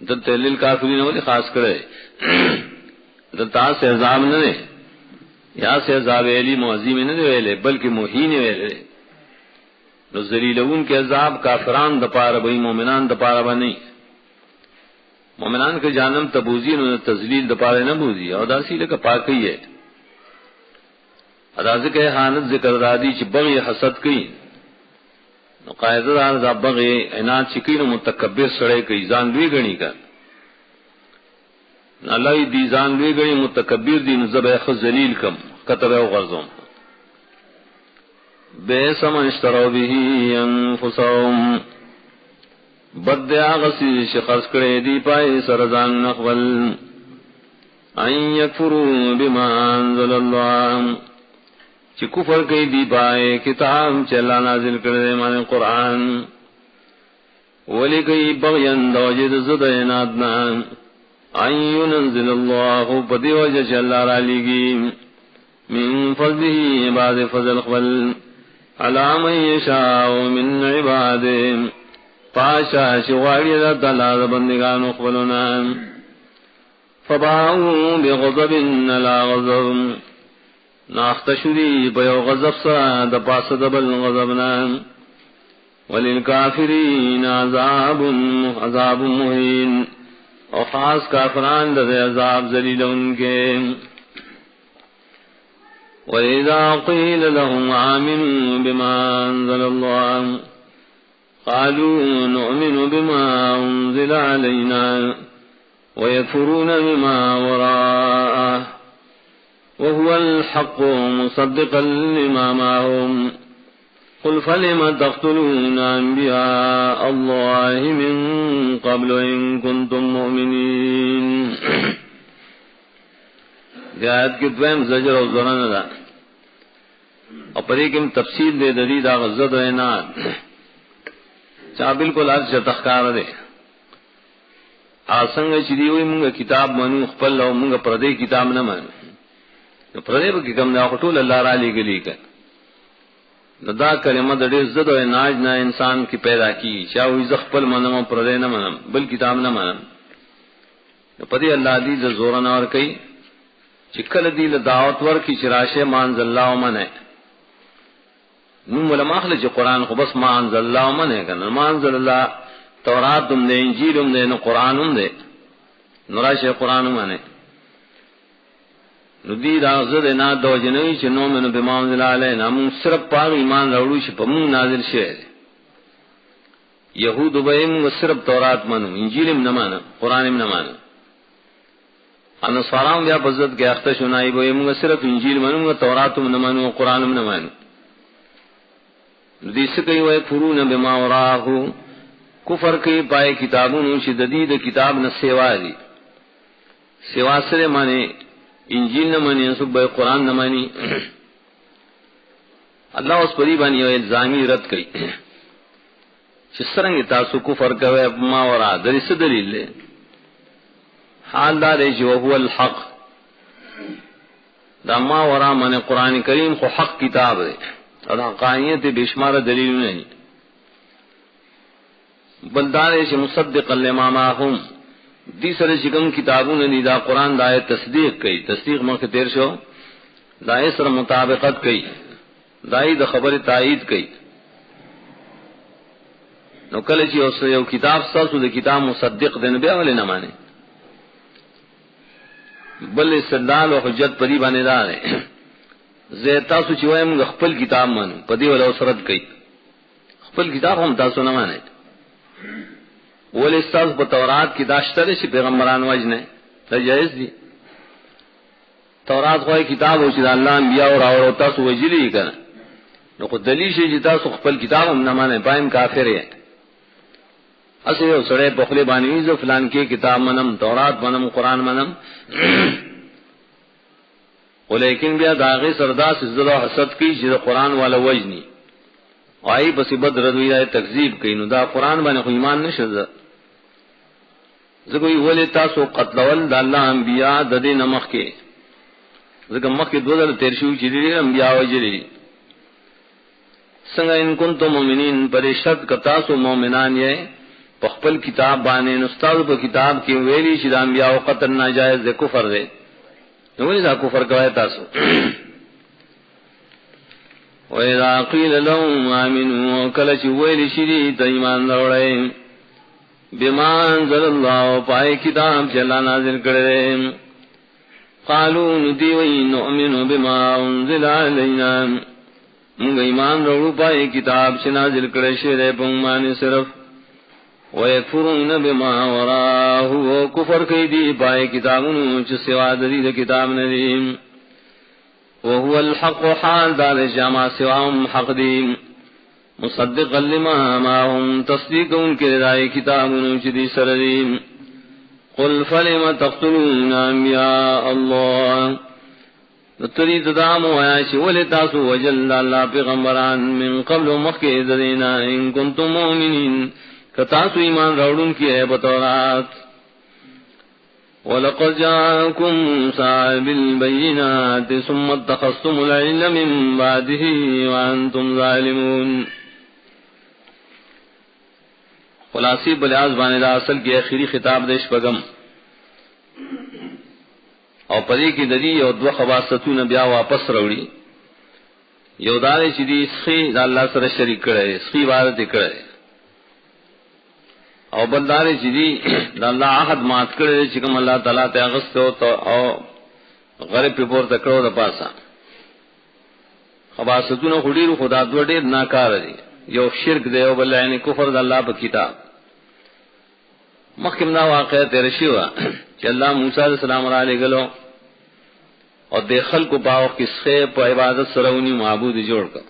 دلتے للکافرین والی خاص کرے دلتا سے عذاب نہ دے یا سے عذاب علی معظیم نہ دے ویلے بلکہ مہین ویلے نو ذلیلون کے عذاب کافران دپارہ بھئی مومنان دپارہ با نہیں مومنان کے جانم تبوزی انہوں نے تذلیل دپارہ نہ بوزی اور داسی لکا پاکی ہے ادازی کہ حانت ذکر دادی چی بغی حسد کی نو قائدہ دار دا بغی عناد چکی نو متکبر سڑے کی زان دوی گنی کا اللہ دی ځان لوی غني متکبر دي نو زبې خو ذلیل کم کتبه او غرزوم بئس ما اشتروا به انفسهم بد آغسی شخص کرے دی پائے سرزان نخول ان یکفروا بما انزل اللہ چی کفر کئی دی پائے کتاب چی اللہ نازل کردے مانے قرآن ولی کئی بغین دوجد زدیناتنا ان ینزل اللہ پدی وجہ چی اللہ را لگی من فضله بعد فضل خول علی من یشاء من عبادے پاشا شغاڑی دا تلا بندگان خولنا فباؤوا بغضب لا غضب ناختشدی بیو غضب سا دا پاس دبل غضبنا وللکافرین عذاب مہین اور خاص کافران دا عذاب ذلیل ان کے وَإِذَا قِيلَ لَهُمْ آمِنُوا بِمَا أَنزَلَ اللَّهُ قالوا نؤمن بما أنزل علينا ويكفرون بما وراءه وهو الحق مصدقا لما معهم قل فلم تقتلون أنبياء الله من قبل إن كنتم مؤمنين آیت کی دویم زجر و زرن دا اور پر ایک تفصیل دے دلیل دا غزد و عناد چا بالکل عرض تخکار دے آسنگ چیدی ہوئی منگا کتاب منو خپل لو منگا پردے کتاب نہ منو پردے با کم دا خطول اللہ را لی گلی کر دا کلمہ دا دیر زد و عناج نا انسان کی پیدا کی چاہوی زخپل منم پردے نہ منم بل کتاب نہ منم پدی اللہ دی زورنا اور کئی چکل دیل دعوت ور کی چراشے مانز اللہ و من ہے نم علماء خلچ قرآن خو بس مانز اللہ و من ہے کہ مانز اللہ تورات ہم دے انجیل ہم دے نو قرآن ہم دے نراشے قرآن ہم ہے نو دی راغزد نا دو جنوی چھ نومنو بمانز اللہ علیہ نامون صرف پاگ ایمان روڑو چھ پمون نازل شہر یہود بہم صرف تورات منو انجیل ہم نمانا قرآن ہم نمانا انصاراں بیا بزد کے اختش نائی بو منگا صرف انجیل منوں تورات نہ منوں قرآن نہ منوں دیس کئی وہ فرون بما وراہ کفر کی پائے کتابوں شدید کتاب نہ سیوا دی سیوا سے مانے انجیل نہ مانی صبح قرآن نہ مانی اللہ اس پری بانی الزامی رد کئی چسرنگ تاسو کفر کوے ما ورا درس دلیل لے حال دار جو هو الحق دا ما ورا من قرآن کریم کو حق کتاب ہے اور حقانیت بشمار دلیل نہیں بلدار سے مصدق لما معهم دی سر شکم کتابوں نے دا قرآن دا تصدیق کی تصدیق من کے تیر شو دا سر مطابقت کی دائی دا خبر تائید کی نو کل چی اس یو کتاب ساسو دا کتاب مصدق دین بیا والے نہ مانے بل استدلال و حجت پری بانے دار ہے زیتا سو چوئے منگا خپل کتاب مانو پدی والا سرد کئی خپل کتاب ہم تاسو نہ مانے ولی استاذ بتورات کی داشتر سے پیغمبران وجنے تجائز دی تورات خواہ کتاب ہو چیز اللہ انبیاء اور آور ہوتا سو وجلی کرنا نو خود دلیل سے جتا سو خپل کتاب ہم نہ مانے پائم کافر ہے اصل ہو سڑے پخلے بانویز و فلان کی کتاب منم تورات منم قرآن منم لیکن بیا داغی سرداس عزت و حسد کی جد قرآن والا وجنی آئی بسی بد ردوی دائی تکذیب کی نو دا قرآن بانے خو ایمان نشد زکوی ولی تاسو قتلول دا اللہ انبیاء ددی نمخ کے زکا مخ کے دو در تیرشو چیدی انبیاء وجلی سنگا ان کنتو مومنین پر شرط کا تاسو مومنان یہ پخپل کتاب بانے نستاذ پا کتاب کی ویلی شد انبیاء و قتل ناجائز دے کفر دے نوی دا کفر کوئے تاسو وَإِذَا قِيلَ لَهُمْ آمِنُوا وَكَلَچِ وَيْلِ شِرِيتَ ایمان روڑے بِمَا أَنزَلَ اللَّهُ پائے کتاب چلا نازل کردے قَالُوا نُدِوَيْ نُؤْمِنُ بِمَا أُنزِلَ عَلَيْنَا منگا ایمان روڑو پائے کتاب چلا نازل کردے شدے پنگمانی صرف وَيَكْفُرُونَ بِمَا وَرَاهُ وَكُفْرَ كَيْدِي پائے کتابوں چ سوا دید کتاب ندیم وهو الحق حال دار جامع سواهم حق دیم مصدقا لما معهم تصدیق ان کے رائے کتاب انچدی سردیم قل فلم تقتلون انبیاء اللہ ترید دام ویاشی ولی تاسو وجل اللہ پیغمبران من قبل مخی درینا ان کنتم مومنین کتاسو ایمان روڑن کی ہے بطورات وَلَقَدْ جَاءَكُمْ مُوسَىٰ بِالْبَيِّنَاتِ ثُمَّ اتَّخَذْتُمُ الْعِجْلَ مِن بَعْدِهِ وَأَنْتُمْ ظَالِمُونَ خلاصی بلیاز بانے دا اصل کی آخری خطاب دیش پگم اور پدی کی دری اور دو خباستون بیا واپس روڑی یو دارے چیدی سخی دا اللہ سر شریک کرے سخی وارت کرے او بلدارے چیدی دا اللہ عہد مات کرے چکم اللہ تعالیٰ تے اغسط ہو تو او غرب پی پور تکڑو دا پاسا خباستون خودی رو خدا دو دیر ناکار دی یو شرک دے او بلعین کفر دا اللہ پا کتاب مخکم دا واقعہ تیرشی ہوا چی اللہ موسیٰ علیہ السلام را لے گلو اور دے خلق پاو کس خیب پا عبادت سرونی معبود جوڑ کر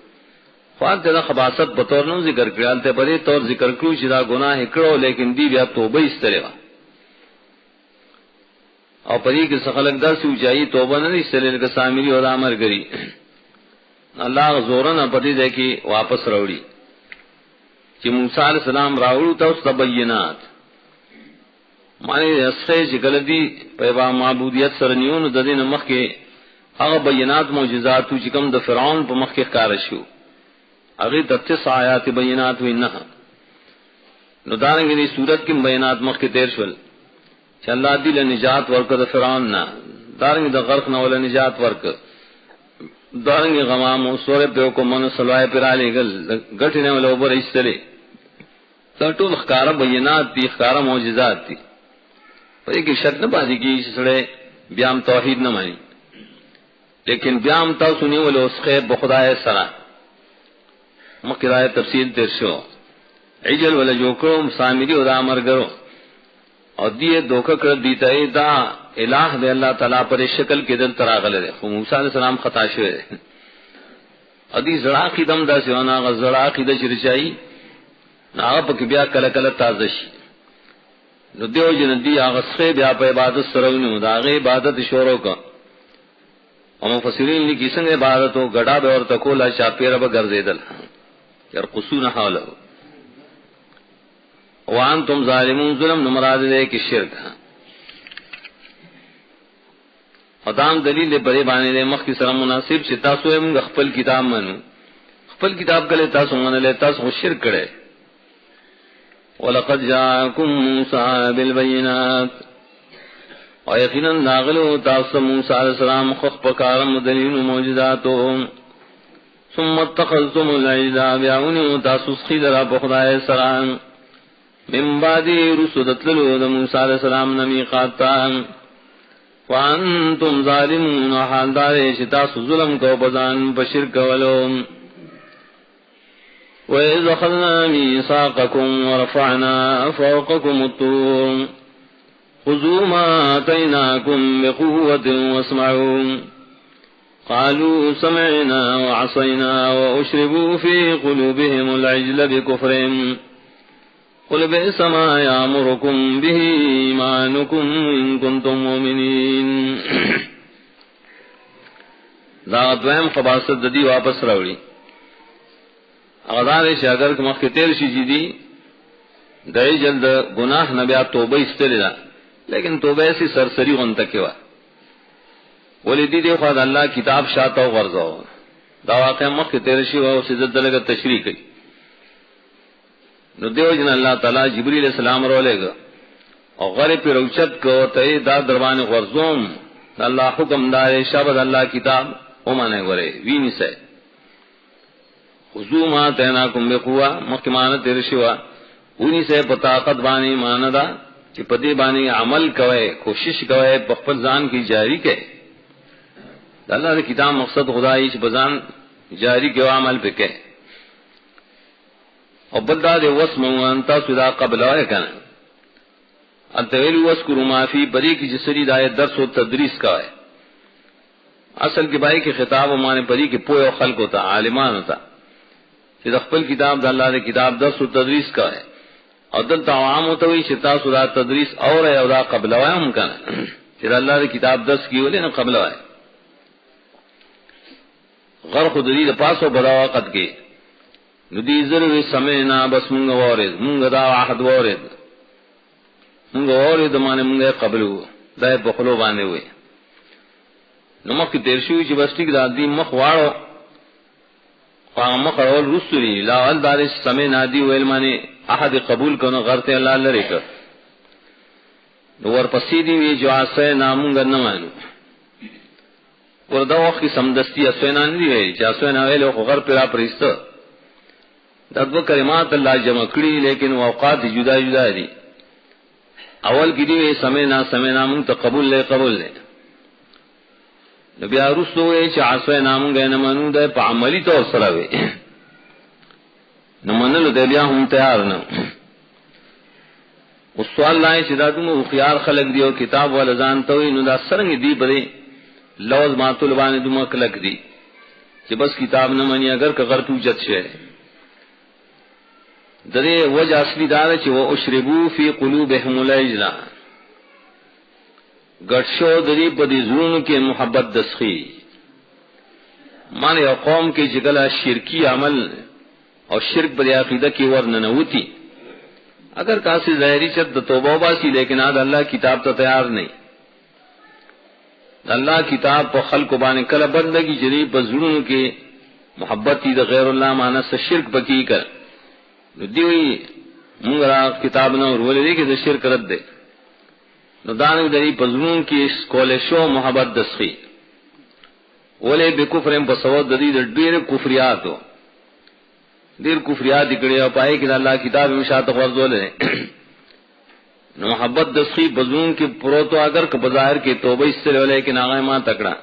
خواد تیدا خباست بطور نو ذکر کریال تے بڑے طور ذکر کرو چی دا گناہ کرو لیکن دی بیا توبہ اس طرح اور پری کے سخلق دا سی اچائی توبہ نہ اس طرح لکا سامری اور آمر گری اللہ زورن پتی دے کی واپس روڑی چی موسیٰ علیہ السلام راوڑو تا اس تبینات معنی اسخے چکل دی پیبا معبودیت سرنیون ددین مخ کے اغا بینات موجزاتو چکم دا فرعون پا مخ کے کارشو اغی 33 آیات بینات ہوئی نہ نو دارنگی دی صورت کم بینات مخ کے تیر شول چی اللہ دی لنجات ورک دا فرعون نا دارنگی دا غرق نولا نجات ورک دارنگی غمامو سورے پیو کو منو سلوائے پر آلے گل گٹھنے والا اوپر اس طرح سرطول اخکارا بینات تی اخکارا موجزات تی پر ایک شک نہ بازی کی سڑے بیام توحید نہ مانی لیکن بیام تا سنی والے اس خیب بخدائے سرا مقرائے تفصیل ترشو عجل والا جو کرو سامری و دا امر کرو اور دیئے دوکہ کر دیتا ہے دا الہ دے اللہ تعالیٰ پر شکل کے دل تراغلے دے خو موسیٰ علیہ السلام خطا شوئے دے ادی زڑاقی دم دا سیوانا آغا زڑاقی دا چرچائی نا آغا پک بیا کل کل تازشی نو دیو جن دی آغا سخے بیا پا عبادت سرونیو دا آغا عبادت شورو کا اور مفسرین لی کسنگ عبادتو گڑا بے اور تکولا چاپیرہ با گرزیدل یرقصون حولہو وانتم ظالمون ظلم نمراد دے کی شرک خدام دلیل بڑے بانے دے مخ کی سلام مناسب چی تاسو امگا خپل کتاب منو خپل کتاب کلے تاسو من لے تاسو شرک کرے وَلَقَدْ جَاءَكُمْ مُوسَىٰ بِالْبَيِّنَاتِ اور یقیناً ناغلو تاسو موسیٰ علیہ السلام خخ پکارم دلیل موجزاتو ثم اتخذتم العجل بیاونی تاسو سخیدرہ پخدائے سران من بعدی رسدت للو دا موسیٰ علیہ السلام نمیقاتا وانتم ظالمون حال دارے شتاسو ظلم کو بزان بشرک ولو وَإِذْ أَخَذْنَا مِيثَاقَكُمْ وَرَفَعْنَا فَوْقَكُمُ الطُّورَ خُذُوا مَا آتَيْنَاكُمْ بِقُوَّةٍ وَاسْمَعُوا قَالُوا سَمِعْنَا وَعَصَيْنَا وَأُشْرِبُوا فِي قُلُوبِهِمُ الْعِجْلَ بِكُفْرِهِمْ قُلْ بِئْسَ مَا يَأْمُرُكُمْ بِهِ إِيمَانُكُمْ إِن كُنتُم مُّؤْمِنِينَ دا دویم خباست دی واپس راوڑی اغدار شی اگر کم اخی تیر شی جی دی دائی جلد گناہ نبیات توبہ استلی دا لیکن توبہ ایسی سرسری غنتکیوا ولی دی دی خواہد اللہ کتاب شاہتا و غرزاو دا واقع مخی تیر شی و اسی زد لگا تشریح کی نو دیو جن اللہ تعالی جبریل علیہ السلام رو لے گا اور غرب پی روچت کو تی دا دروان غرزوم اللہ حکم دارے شابد اللہ کتاب او مانے گورے وینی سے خضو ما تیناکم بقوا مخیمان تیرشوا اونی سے پتاقت بانی ماندا چی پدی بانی عمل کوئے کوشش کوئے بخفل زان کی جاری کے اللہ دے کتاب مقصد خدای چی بزان جاری کے عمل پہ کہ اور بلدہ دے وسم وانتا سدا قبل آئے کنا انتویلو وسکرو ما فی بری کی جسری دائے درس و تدریس کا ہے اصل کی بھائی کے خطاب مانے پری کے پوئے و خلق ہوتا عالمان ہوتا کہ خپل کتاب د الله د کتاب درس او تدریس کا ہے او دل عوام ہوتا ہوئی شتا سورا تدریس اور ہے اور قبل وام کنا کہ الله د کتاب درس کی ولې نه قبل وای غر خدری د پاسو بڑا وخت کې ندی ضرور سمعنا بس مونږ وورید مونږ دا عهد وورید مونږ وورید معنی مونږ قبل وو دا په خلو باندې وای نو مخ تیر شوی چې بس ټیک دا دی مخ واړو مخ اول رسولی لا ول دار سمعنا دی ویل معنی عهد قبول کنه غرته الله لری ک نو ور پسې دی وی جو اسه نامونګ نه مانو وردا وخت سمدستی اسوینان دی وی چې اسوین ویل خو غر پر پرېست دا دو کلمات الله جمع کړي لیکن اوقات جدا جدا دي اول کې دی سمعنا مونږ ته قبول لے نبی ارسو چې اسوین مونږ نه مانو د په عملی طور سره وی نو منلو د بیا هم تیار نه او سوال لای چې دا دومره خيار خلق دی او کتاب ول ځان ته نو دا سرنګ دی بده لوز ماتول باندې دومره کلک دی چې بس کتاب نه مانی اگر کغر توجت شه درې وجه اصلي دا چې و اشربو فی قلوبهم العجل ګټشو درې په دې زړونو کې محبت دسخي معنی قوم کې چې ګلا شرکی عمل اور شرک بری عقیدہ کی ورننوتی اگر کاسی ظاہری چت توبہ باسی لیکن آج اللہ کتاب تو تیار نہیں اللہ کتاب پر خلق بانے کل بندگی جری پر ظلم کے محبتی دا غیر اللہ مانا سے شرک پکی کر دیوئی منگرا کتاب نہ اور ولی کہ شرک رد دے نو دانو دری پر ظلم کی کولشو محبت دسخی ولی بکفرم پر سواد دری دیر کفریاتو دیر کفریات کړي او پای کې الله کتاب مشات غرضول نو محبت دسخی بزون کې پروتو اگر که بظاهر کې توبه استره لیکن هغه ما تکړه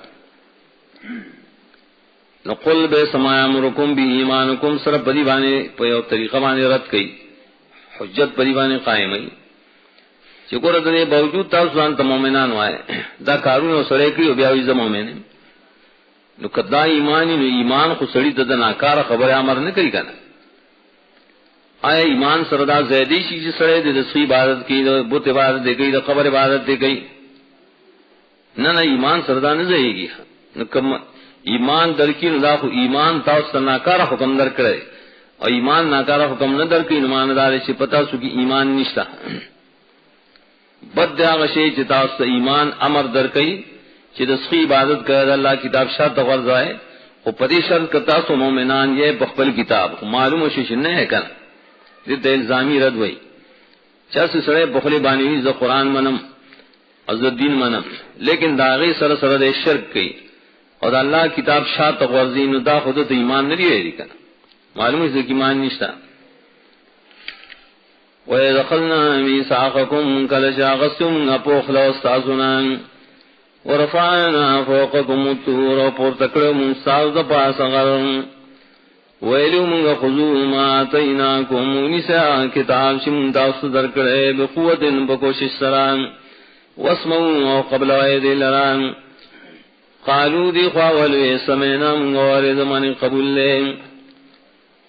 نو قل به سما امرکم بی ایمانکم سره پری باندې په یو طریقه باندې رد کړي حجت پری باندې قائم وي چې ګوره دې باوجود تاسو ځان ته مؤمنان وای دا کارونه سره کړی بیا وي زمو مؤمن نو کدا ایمانی نو ایمان خو سړی ته د ناکاره خبره امر نه کوي کنه آیا ایمان سردا زیدی شي چې سړی د دسخی عبادت کوي د بت عبادت کوي د قبر عبادت کوي نه ایمان سردا نه ځایږي نو کوم ایمان درکې نه خو ایمان تاسو ته ناکاره حکم درکړي او ایمان ناکاره حکم نه درکې ایماندار شي پتا سو کې ایمان نشته بد هغه شی چې تاسو ته ایمان امر درکې چې د سخی عبادت کوي الله کتاب شرط غرضای او پدې شرط کتا سو مومنان یې بخبل کتاب معلوم شي نه ہے کنه دې الزامی رد وای چا سره بخلی باندې ز قرآن منم از دین منم لیکن داغه سره سره د شرک کوي او د الله کتاب شرط غرضی نو دا خود ته ایمان نه لري کنه معلوم شي چې ایمان نشته وَيَدْخَلْنَا مِيثَاقَكُمْ كَلَّ شَاغَسْتُمْ أَبُوخْلَ وَاسْتَعْزُنَا ورفعنا فوقكم الطور وپورتکړو مستاز د پاس غرم ویلو موږ خذو ما اتیناکم نساء کتاب شم تاسو درکړې به قوتن په کوشش سره واسمعوا قبل اید لران قالو دی خواول سمعنا موږ من قبول له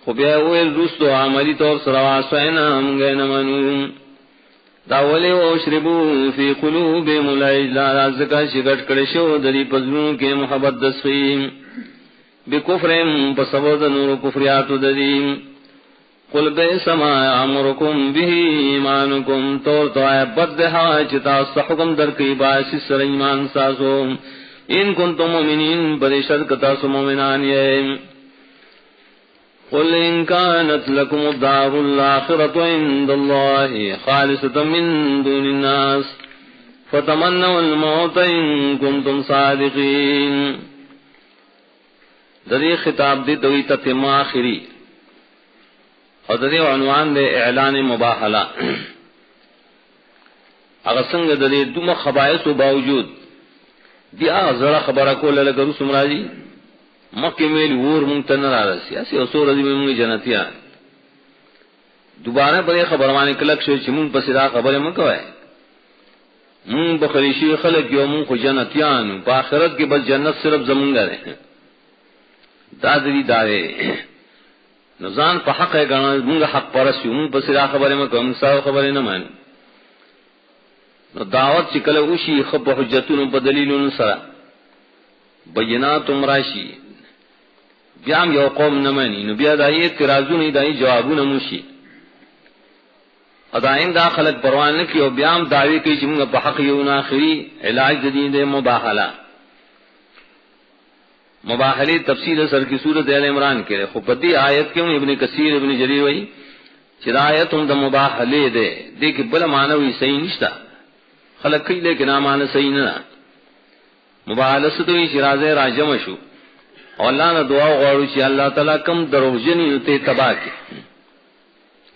خو بیا ویل رسو عملی طور سره واسینا موږ نه منو داولی او شربو فی قلوبهم العجل ازکا شگٹ کڑی شو دری پزلون کے محبت دسخیم بکفرم پسبود نور کفریاتو دری قل بیس ما امرکم به ایمانکم طور تو آئے بدہا چتا حکم در کی باعث سر ایمان ساسو ان کنتم مومنین بریشد کتا سو مومنان یہ قل إن كانت لكم الدار الآخرة عند الله خالصة من دون الناس فتمنوا الموت إن كنتم صادقين دری خطاب دی دوی تتم آخری اور دری عنوان دے اعلان مباحلہ اگر سنگ دری دوم خبائص و باوجود دیا ذرا خبر کو لگرو سمراجی مکہ میل ور مونتن را رسی اسی اصول دی مونږ جنتیا دوباره پر خبر باندې کلک شو چې مونږ پسې دا خبره مکوای من بخریشی خلق یو من خو جنتیان په آخرت کې بس جنت صرف زمونږ ده دادری داوی نزان په حق غنا موږ حق پرسیو موږ په سره خبره مکو موږ ساو خبره نه مان نو دعوت چې کله وشي خو په حجتونو په دلیلونو سره بینات راشي بیا یو قوم نه مانی نو بیا دای اعتراضونه دای جوابونه موشي ادایم دا خلق پروان نه کیو بیا هم دعوی کوي چې موږ په حق یو نه اخري علاج جدید مباهله مباہلی تفسیر سر کی صورت ال عمران کے خو پتی آیت کیوں ابن کثیر ابن جریر وئی چرایت ہم د مباہلے دے دیکھ بل معنی صحیح نشتا خلق کی لیکن معنی صحیح نہ مباہلہ تو شراز راجم شو اللہ نے دعا غواړو چې الله تعالی کم دروژنی ته تباہ کی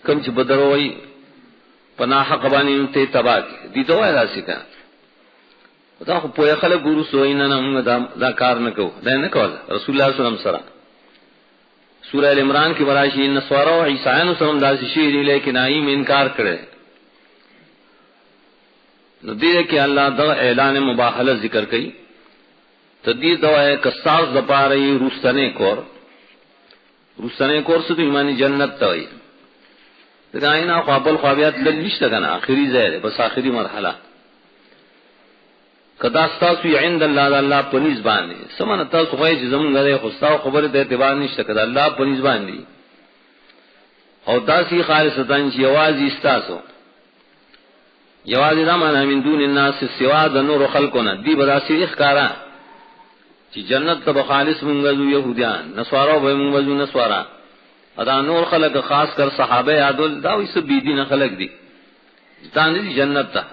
کم چې بدروي پناہ قبانی ته تباہ کی دی دعا راسی کا دا خو په خلک ګورو سوینا نه موږ دا کار نه کوو دا نه کول رسول الله صلی الله علیه وسلم سورہ ال عمران کی وراشی نصارا او عیسائیانو سره دا شی دی لیکن ایم انکار کړي نو دې کې الله دا اعلان مباهله ذکر کړي تدې دا کساس د پاره روستنه کور څه ایمانی جنت ته وي دا اینا قابل خوابیات لنشته کنه اخري ځای بس اخري مرحله کدا تاسو عند الله الله پنځ باندې سمنه تاسو خو یې زمونږ غره خو تاسو خبره ته اعتبار نشته کدا الله پنځ باندې او تاسو خالصتان چې یوازې استاسو یوازې رحمان من دون الناس سوا د نور خلقونه دی بداسي اخکارا چې جنت ته خالص مونږ يهوديان نصارا به مونږ نصارا ادا نور خلق خاص کر صحابه عادل دا وې سب دي نه خلق دي ځان دي جنت ته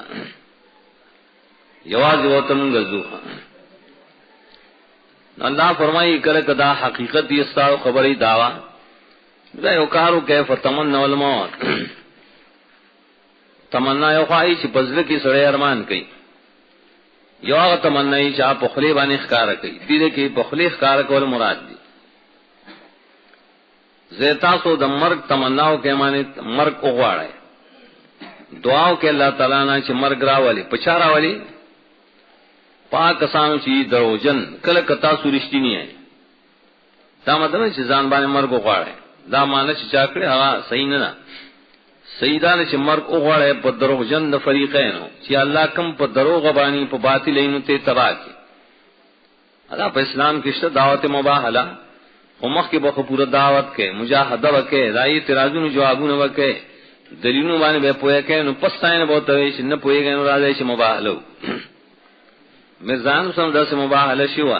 یواز وتم غزو اللہ فرمائی کرے کدا حقیقت یہ ساو خبری دعوا دا یو کارو کیف تمنا الموت تمنا یو خواہی چې پزله کې سړی ارمان کوي یو تمنا یې چې په خلی باندې ښکار کوي دې کې په خلی ښکار کول مراد دي زیتا سو د مرګ تمناو کې معنی مرګ وغواړي دعاو کې الله تعالی نه چې مرګ راولي پچارا والی پاک کسانو چې دروژن کله کتا سورشتي نه ہے دا مطلب چې ځان باندې مرګ وغواړي دا معنی چې چا کړی هغه صحیح نه ده سیدان چې مرګ وغواړي په دروژن د فریقینو چې الله کم په دروغ باندې په باطلینو ته تباہ کی ادا په اسلام کې شته دعوت مباهله همخ کې به پوره دعوت کې مجاهده وکړي دای اعتراضونو جوابونه وکړي دلیلونو باندې به پوهه کې نو پستاینه به توي چې نه پوهیږي نو راځي چې مباهله میزان سم داسې مباهله شو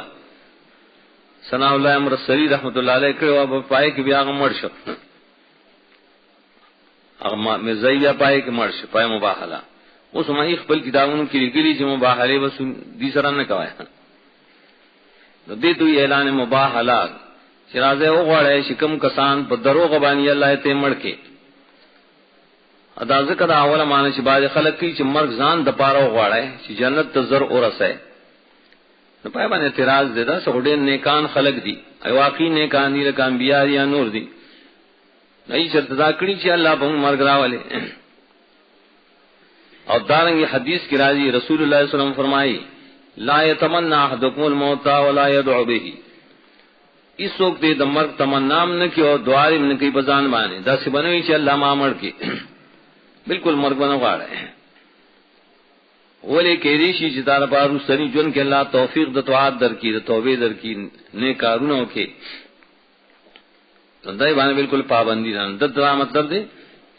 ثنا الله امر سری رحمت الله علیه کړه او پای کې بیا غمړ شو هغه مزاییا پای کې مړ شو پای مباهله اوس ما خپل کتابونو کې لګیلي چې مباهله وس دي سره نه کوي نو دې دوی اعلان مباهله چې راځي او غواړي چې کوم کسان په دروغ باندې الله ته مړ کې ادا ذکر اوله معنی چې باز خلک کی چې مرګ ځان د پاره غواړي چې جنت ته زر اورسه نو پای باندې اعتراض دیدا سړي نیکان خلق دي ای واقعي نیکان دي لکه انبیاء یا نور دي نه چرته دا کړی چې الله به مرګ راولي او دارنګ حدیث کی راځي رسول الله صلی الله علیه وسلم فرمایي لا يتمنى احدكم الموت ولا يدعو به اس وقت د مرګ تمنا نه کیو دعا یې نه کوي بزان باندې دا څه بنوي چې الله ما مړ کی بالکل مرګ نه غواړي ولې کې دې شي چې تعالی پارو سني جون کې الله توفیق د توعد درکې د توبې درکې نه کارونه وکي دای باندې بالکل پابندی نه د دعا مطلب دی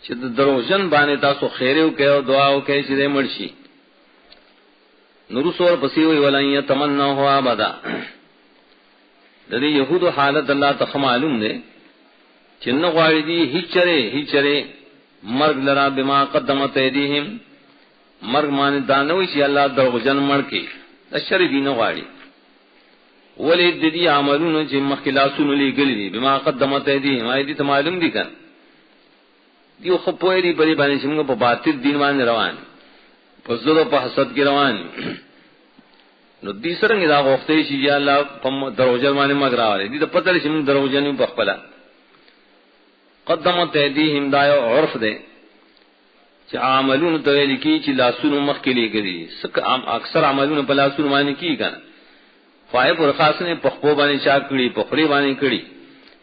چې د دروژن باندې تاسو خیر او کوي او دعا او کوي چې دې مرشي نور سور پسې وی ولای تمنا هو ابدا د دې يهودو حالت الله ته معلوم دی چې نو غواړي دي هیڅ چره مرگ لرا بما قدمت ایدیہم مرگ معنی دانوی چې الله دروغجن مړ کی اشر دین غواړي ولید دې عملونه چې مخکلاسونه لګلې دي بما قدمت ایدیہم ایدی ته معلوم دي کړه دیو خو په دې بری باندې چې موږ په باطل دین باندې روان په زړه په حسد کې روان نو دې سره دا وخته چې الله په دروغجن باندې مګ راوړي دې ته پته لري چې موږ دروغجن په خپل قدمت ایدیہم دا یو عرف دے چې عملونه ته لیکي چې لاسونو مخ کې لګري سکه اکثر عملونه په لاسونو باندې کی کنه فائب اور خاص نے پخپو باندې چا کړي پخري باندې کړي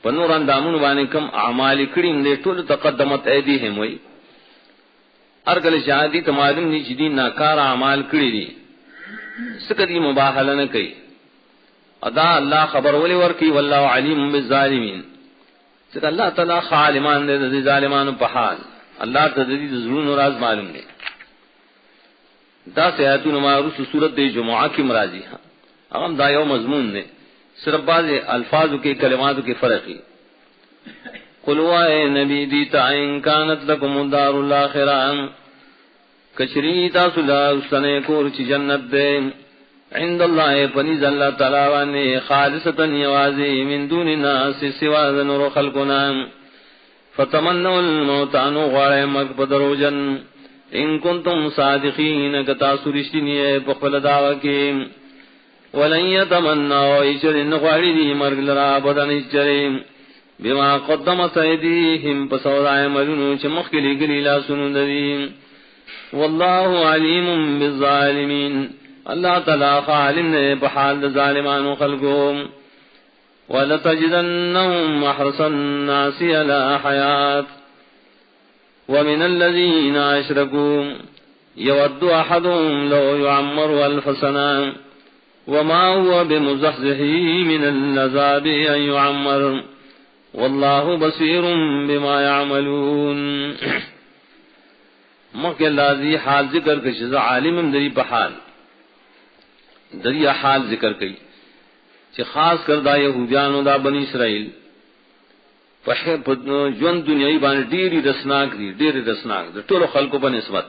په نور اندامونو باندې کم اعمال کړي نه ټول تقدمت ایدیهم وای ارګل شادي تمادم ني چې دي ناکار اعمال کړي دي سکه دي مباهله نه کوي ادا الله خبر ولي ورکی والله علیم بالظالمین چې الله تعالی عالمان دې د ظالمانو په حال اللہ تدری زرون راز معلوم نے دا سیاتون معروف صورت دے جمعہ کی مرادی ہاں ہم دا یو مضمون نے صرف بعض الفاظ کے کلمات کے فرق ہی قل اے نبی دیتا ان کانت لکم دار الاخرہ کشری تاسلا سنے کور چ جنت دے عند اللہ فنز اللہ تعالی ونے خالصتا یوازی من دون الناس سوا ذنور خلقنا فتمنوا الموت عنو غوارے مک بدروجن ان کنتم صادقین کتا سرشتنی بخفل دعوی کی ولن یتمنوا ایشرین غواری دی مرگ لرا بدن ایشرین بما قدمت ایدیہم پسودائے ملونو چمخ کلی گلی لا سنون دین واللہ علیم بالظالمین اللہ تعالی خالم نے بحال ظالمان خلقوں وَلَتَجِدَنَّهُمْ أَحْرَصَ النَّاسِ عَلَى حَيَاةٍ وَمِنَ الَّذِينَ أَشْرَكُوا يَوَدُّ أَحَدُهُمْ لَوْ يُعَمَّرُ أَلْفَ سَنَةٍ وَمَا هُوَ بِمُزَحْزِحِهِ مِنَ الْعَذَابِ أَن يُعَمَّرَ وَاللَّهُ بَصِيرٌ بِمَا يَعْمَلُونَ مکہ لازی حال ذکر کے شزا عالم دری بحال دری حال ذکر کی چې خاص کر دا یہودیانو دا بنی اسرائیل په ژوند دنیاي باندې ډېری رسناک دي ډېری رسناک د ټولو خلکو په نسبت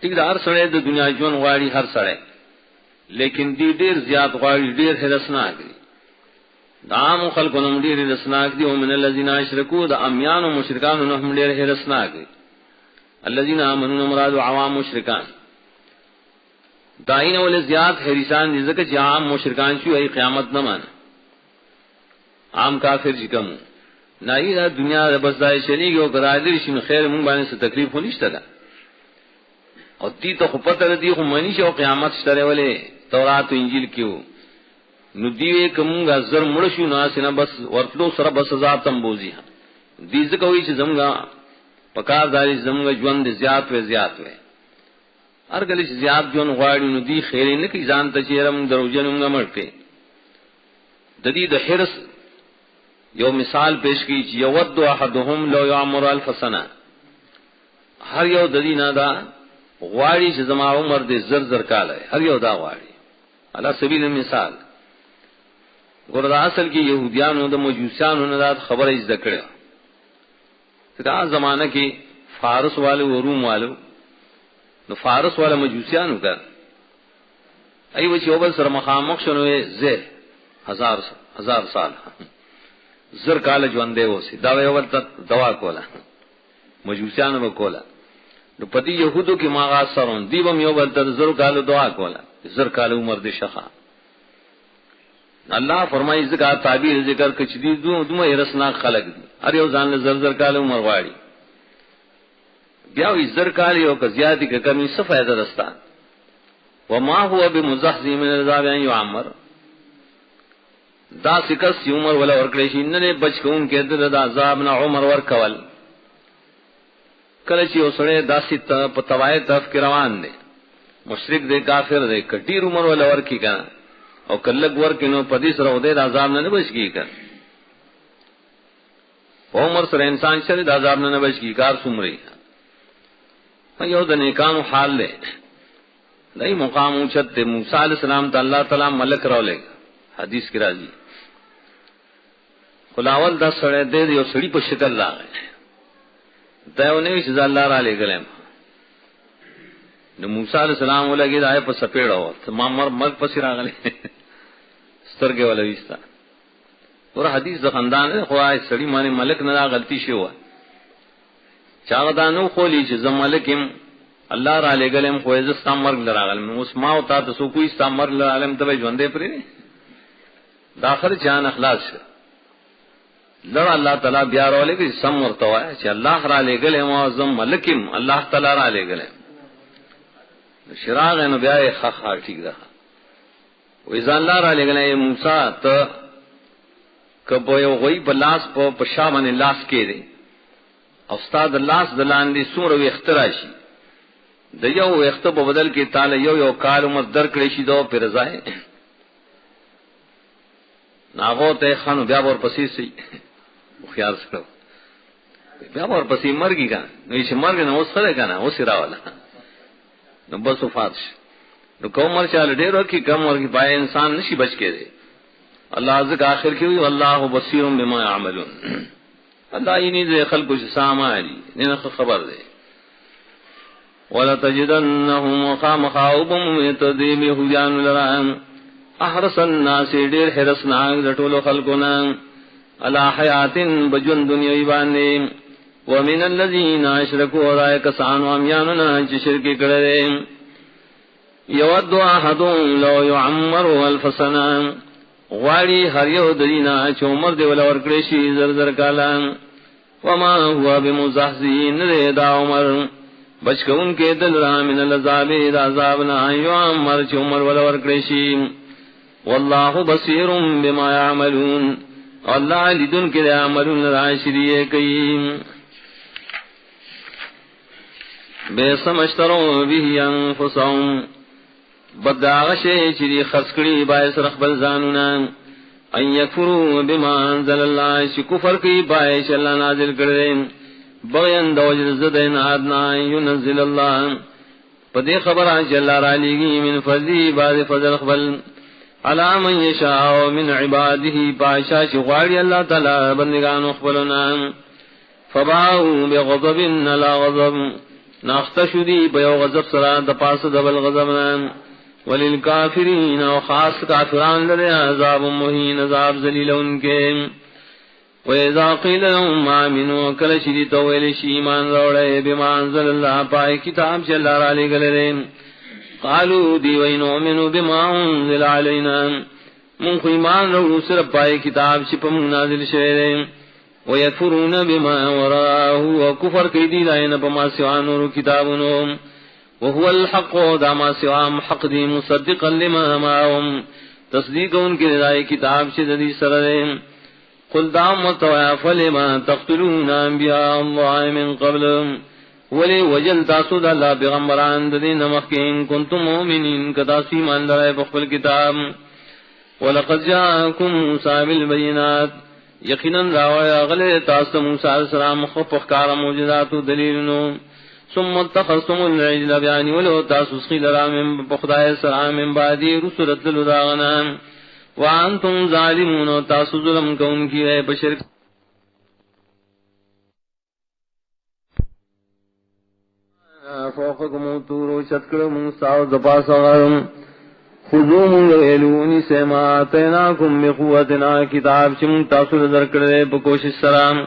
ټیک دا هر سړی د دنیا ژوند غواړي هر سړی لیکن دی ډېر زیات غواړي ډېر رسناک دي د عام خلکو نوم ډېر رسناک دي او من الذين اشركوا د امیان او مشرکان نوم ډېر رسناک دي الذين امنوا مراد عوام مشرکان دائین ول زیاد حریسان دي ځکه چې عام مشرکان شو ای قیامت نه مان عام کافر چې کوم نه ای دنیا د بس ځای شریک او ګرادر شي خیر مونږ باندې څه تکلیف ونیشته ده او تی ته خو پته دی خو مانی شو قیامت شته ولې تورات او انجیل کیو نو دی کومه زر مړ شو نه سینه بس ورتلو سره بس سزا تم بوزي دي ځکه وی چې زمغه پکار داري زمغه ژوند زیات و زیات و ہر گلی سے زیاد جون غواړي نو دی خیر نه کی ځان ته چیرم دروژنم غمړته ددی د حرس یو مثال پیش کی چې یود احدهم لو یعمر الف سنه هر یو ددی نه دا غواړي چې زما عمر دې زر زر کاله هر یو دا غواړي علی سبیل مثال ګوردا اصل کې يهوديانو د مجوسیانو نه دا خبره زده کړه دا زمانہ کې فارس والو او روم والو نو فارس والا مجوسیانو کر ایو چې اول سره مخامخ شنوې زه هزار سال زر کال ژوند دی اوسې دا اول ته دوا کولا مجوسیانو وکولا نو پتی يهودو کې ماغا سرون دیوم یو بل ته زر کال دعا کولا زر کال عمر دې شخا الله فرمایي ذکر تعبیر ذکر کچ دي دوه رسنا خلق دي هر یو ځان زر زر کال عمر واړي بیا وی زر کالی او زیادی که کمی څه فائدہ رستا وما هو بمزحزح من العذاب ان يعمر دا سکس عمر ولا ورکړی شي نه بچ کوم کې د عذاب نه عمر ورکول کله چې اوسړه داسې په توای طرف کې روان دي مشرک دی کافر دی کټیر عمر ولا ورکی کنه او کلګ ورکی نو پدې سره ودې د عذاب نه بچ کی کنه عمر سره انسان شری د عذاب نه بچ کی کار سمري یو د نیکانو حال لے دای مقام اوچت موسی علیہ السلام ته الله تعالی ملک راولې حدیث کی راځي خلاول دا سره دې یو سړی په شکل راغی دا یو نه چې الله را لګلم نو موسی علیہ السلام ولګي دا په سپېړو ما مرګ پسې راغلی سترګې ولا وستا ور حدیث د خاندان خوای سړی باندې ملک نه غلطی شو چاغدانو خولی چې زمالکم الله را لګلم خو عزت استمر لراغلم اوس ما او تا ته کوئی استمر لراغلم ته ژوندې پرې داخل جان اخلاص لڑا اللہ تعالیٰ بیار والے کہ سم مرتوا ہے کہ اللہ را لے گلے معظم ملکم اللہ تعالیٰ را لے گلے شراغ ہے نبی آئے خاخا ٹھیک رہا ویزا اللہ را لے گلے موسیٰ تا کبو یو غوی پا لاس پا پشامن لاس کے دے استاد لاس دلان دی سور و اختراشی دا یو اختر پا بدل کے تالا یو کال امت در کریشی دو پی رضائے ناغو تے خانو بیا بور پسی سی خیال سکرو بیا بور پسی مرگی کانا نویش مرگی نا اس خدے کانا اسی راولا نو بس وفات شد نو کم مر چال دیر رکھی کم مرگی پائے انسان نشی بچ کے دے اللہ عزق آخر کی ہوئی واللہ بصیر بما یعملون اللہ اینی دے خلق کچھ سامانی نینخ خبر دے وَلَتَجِدَنَّهُمْ وَخَامَخَاؤُبُمْ مِتَدِيمِ حُجَانُ لَرَانِ احرس الناس دیر حرسناک دٹول خلقنا علا حیات بجون دنیای باندے ومن الذین اشرکوا رائے کسان وامیاننا چی شرکی کردے یود احدهم لو یعمر الف سنہ غواری ہر یو درینا چو عمر دے ولا ورکڑیشی زرزر کالا وما ہوا بمزحزین رے دا عمر بچ کے ان کے دل را من العذاب دا عذابنا یعمر چو عمر ولا ورکڑیشی واللہ بصیر بما یعملون اللہ لدن کے عملون راشدیے کئی بے سمجھتروں بھی انفسهم بدعغشے چری خسکڑی باعث رخبل زانونا ان یکفروا بما انزل اللہ چی کفر کی باعث اللہ نازل کردے بغین دوجر زدین آدنا ینزل اللہ پدے خبر آنچ اللہ را لیگی من فضلی بعد فضل خبل علا من یشاء من عباده پاشا چی غواری اللہ تعالی بندگان اخبلنا فباؤ بغضب علا غضب ناختشدی بیو غضب سرا دپاس دبل غضبنا وللکافرین و خاص کافران لدے عذاب مہین عذاب ذلیل ان کے وَإِذَا قِيلَ لَهُمْ آمِنُوا کلشدی تویلش ایمان روڑے بما انزل اللہ پائے کتاب چل اللہ را لے گلے قالوا دیوئی نؤمنوا بما انزل علینا من خو ایمان رو صرف پائے کتاب چپم نازل شہرے ویکفرون بما وراءه وکفر کی دی لائن بما سوانور کتابنو وهو الحق داما سوام حق دی مصدقا لما معهم تصدیق ان کی رضائی کتاب شددی سردے قل دام وطویا فلما تقتلون انبیاء اللہ من قبل ولی وجل تاسود اللہ پیغمبران دین مخین کنتم مومنین کتاسی مان لرائے بخبل کتاب ولقد جاءکم موسیٰ بالبینات یقیناً راوی اغلی تاست موسیٰ علیہ السلام خفقار موجزات دلیلنو ثم اتخذتم العجل بیانی ولو تاسوس خیل رامن بخدای السلام من بعدی رسولت للداغنا وانتم ظالمون تاسو ظلم کون کی رہے بشرک فوقکم تورو چتکر موسیٰ دپاس غرم خذو من غیلونی سیما آتیناکم بقوتنا کتاب چم تاثر در کرے بکوشش سرام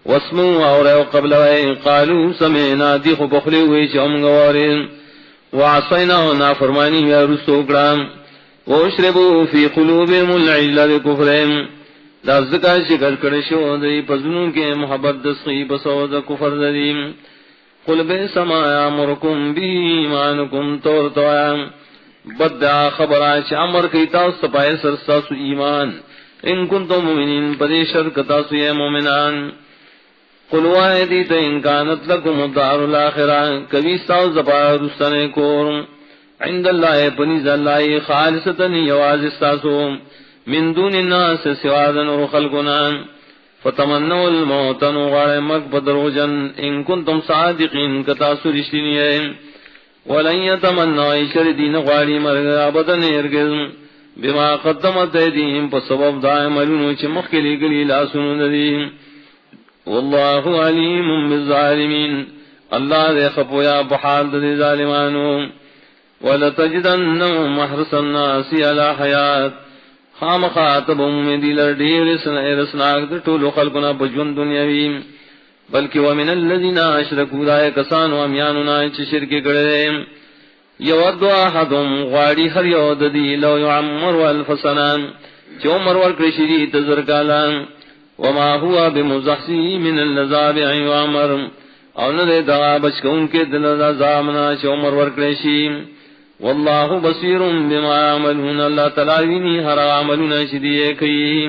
واسمو آوریو قبل وی قالو سمینا دیخو بخلی ہوئی چم گوارین وعصینا نافرمانی یا رسو کرام واشربو فی قلوبهم العجل بکفرهم لازدکا شکر کرشو دی پزنوں کے محبت دسخی بسود کفر دیم قل بیس ما یامرکم بی ایمانکم تورتوایا بدعا خبرا چامر کی تاست پائے سرستاسو ایمان ان کنتم مومنین پدی شرک تاسو یا مومنان قل وائدی تا انکانت لکم الدار الاخرہ کبھی ساو زبا رستن کور عند اللہ پنیز اللہ خالصتا یواز استاسو من دون الناس سوادن اور خلقنا فتمنوا الموت نغار مک بدروجن ان کنتم صادقین کتاسو رشتینی ہے ولن يتمنوا شردین غاری مرگ ابدن ارگز بما قدمت ایدیهم پسبب دائملون چمخ کلی گلی لاسنو ندیم واللہ علیم بالظالمین اللہ دے خپویا بحال دے ظالمانو وَلَتَجِدَنَّهُمْ مَحْرِصَ النَّاسِ عَلَى حَيَاتٍ خام خاطبهم میں دیلر دیر رسناک در طول خلقنا بجون دنیاوی بلکہ ومن الذین اشرکوا دائے کسان و امیاننا چھ شرکی کرے یود احدهم غاری ہر یود دی لو یعمر والف سنان چو عمر ورکرشی دی تذر کالان وما هو بمزحزح من العذاب ان يعمر اور نہ دغا بچ کو ان کے دل عذاب نہ عمر ورکڑشی واللہ بصیر بما يعملون اللہ تعالی ہر عمل نشدی کئی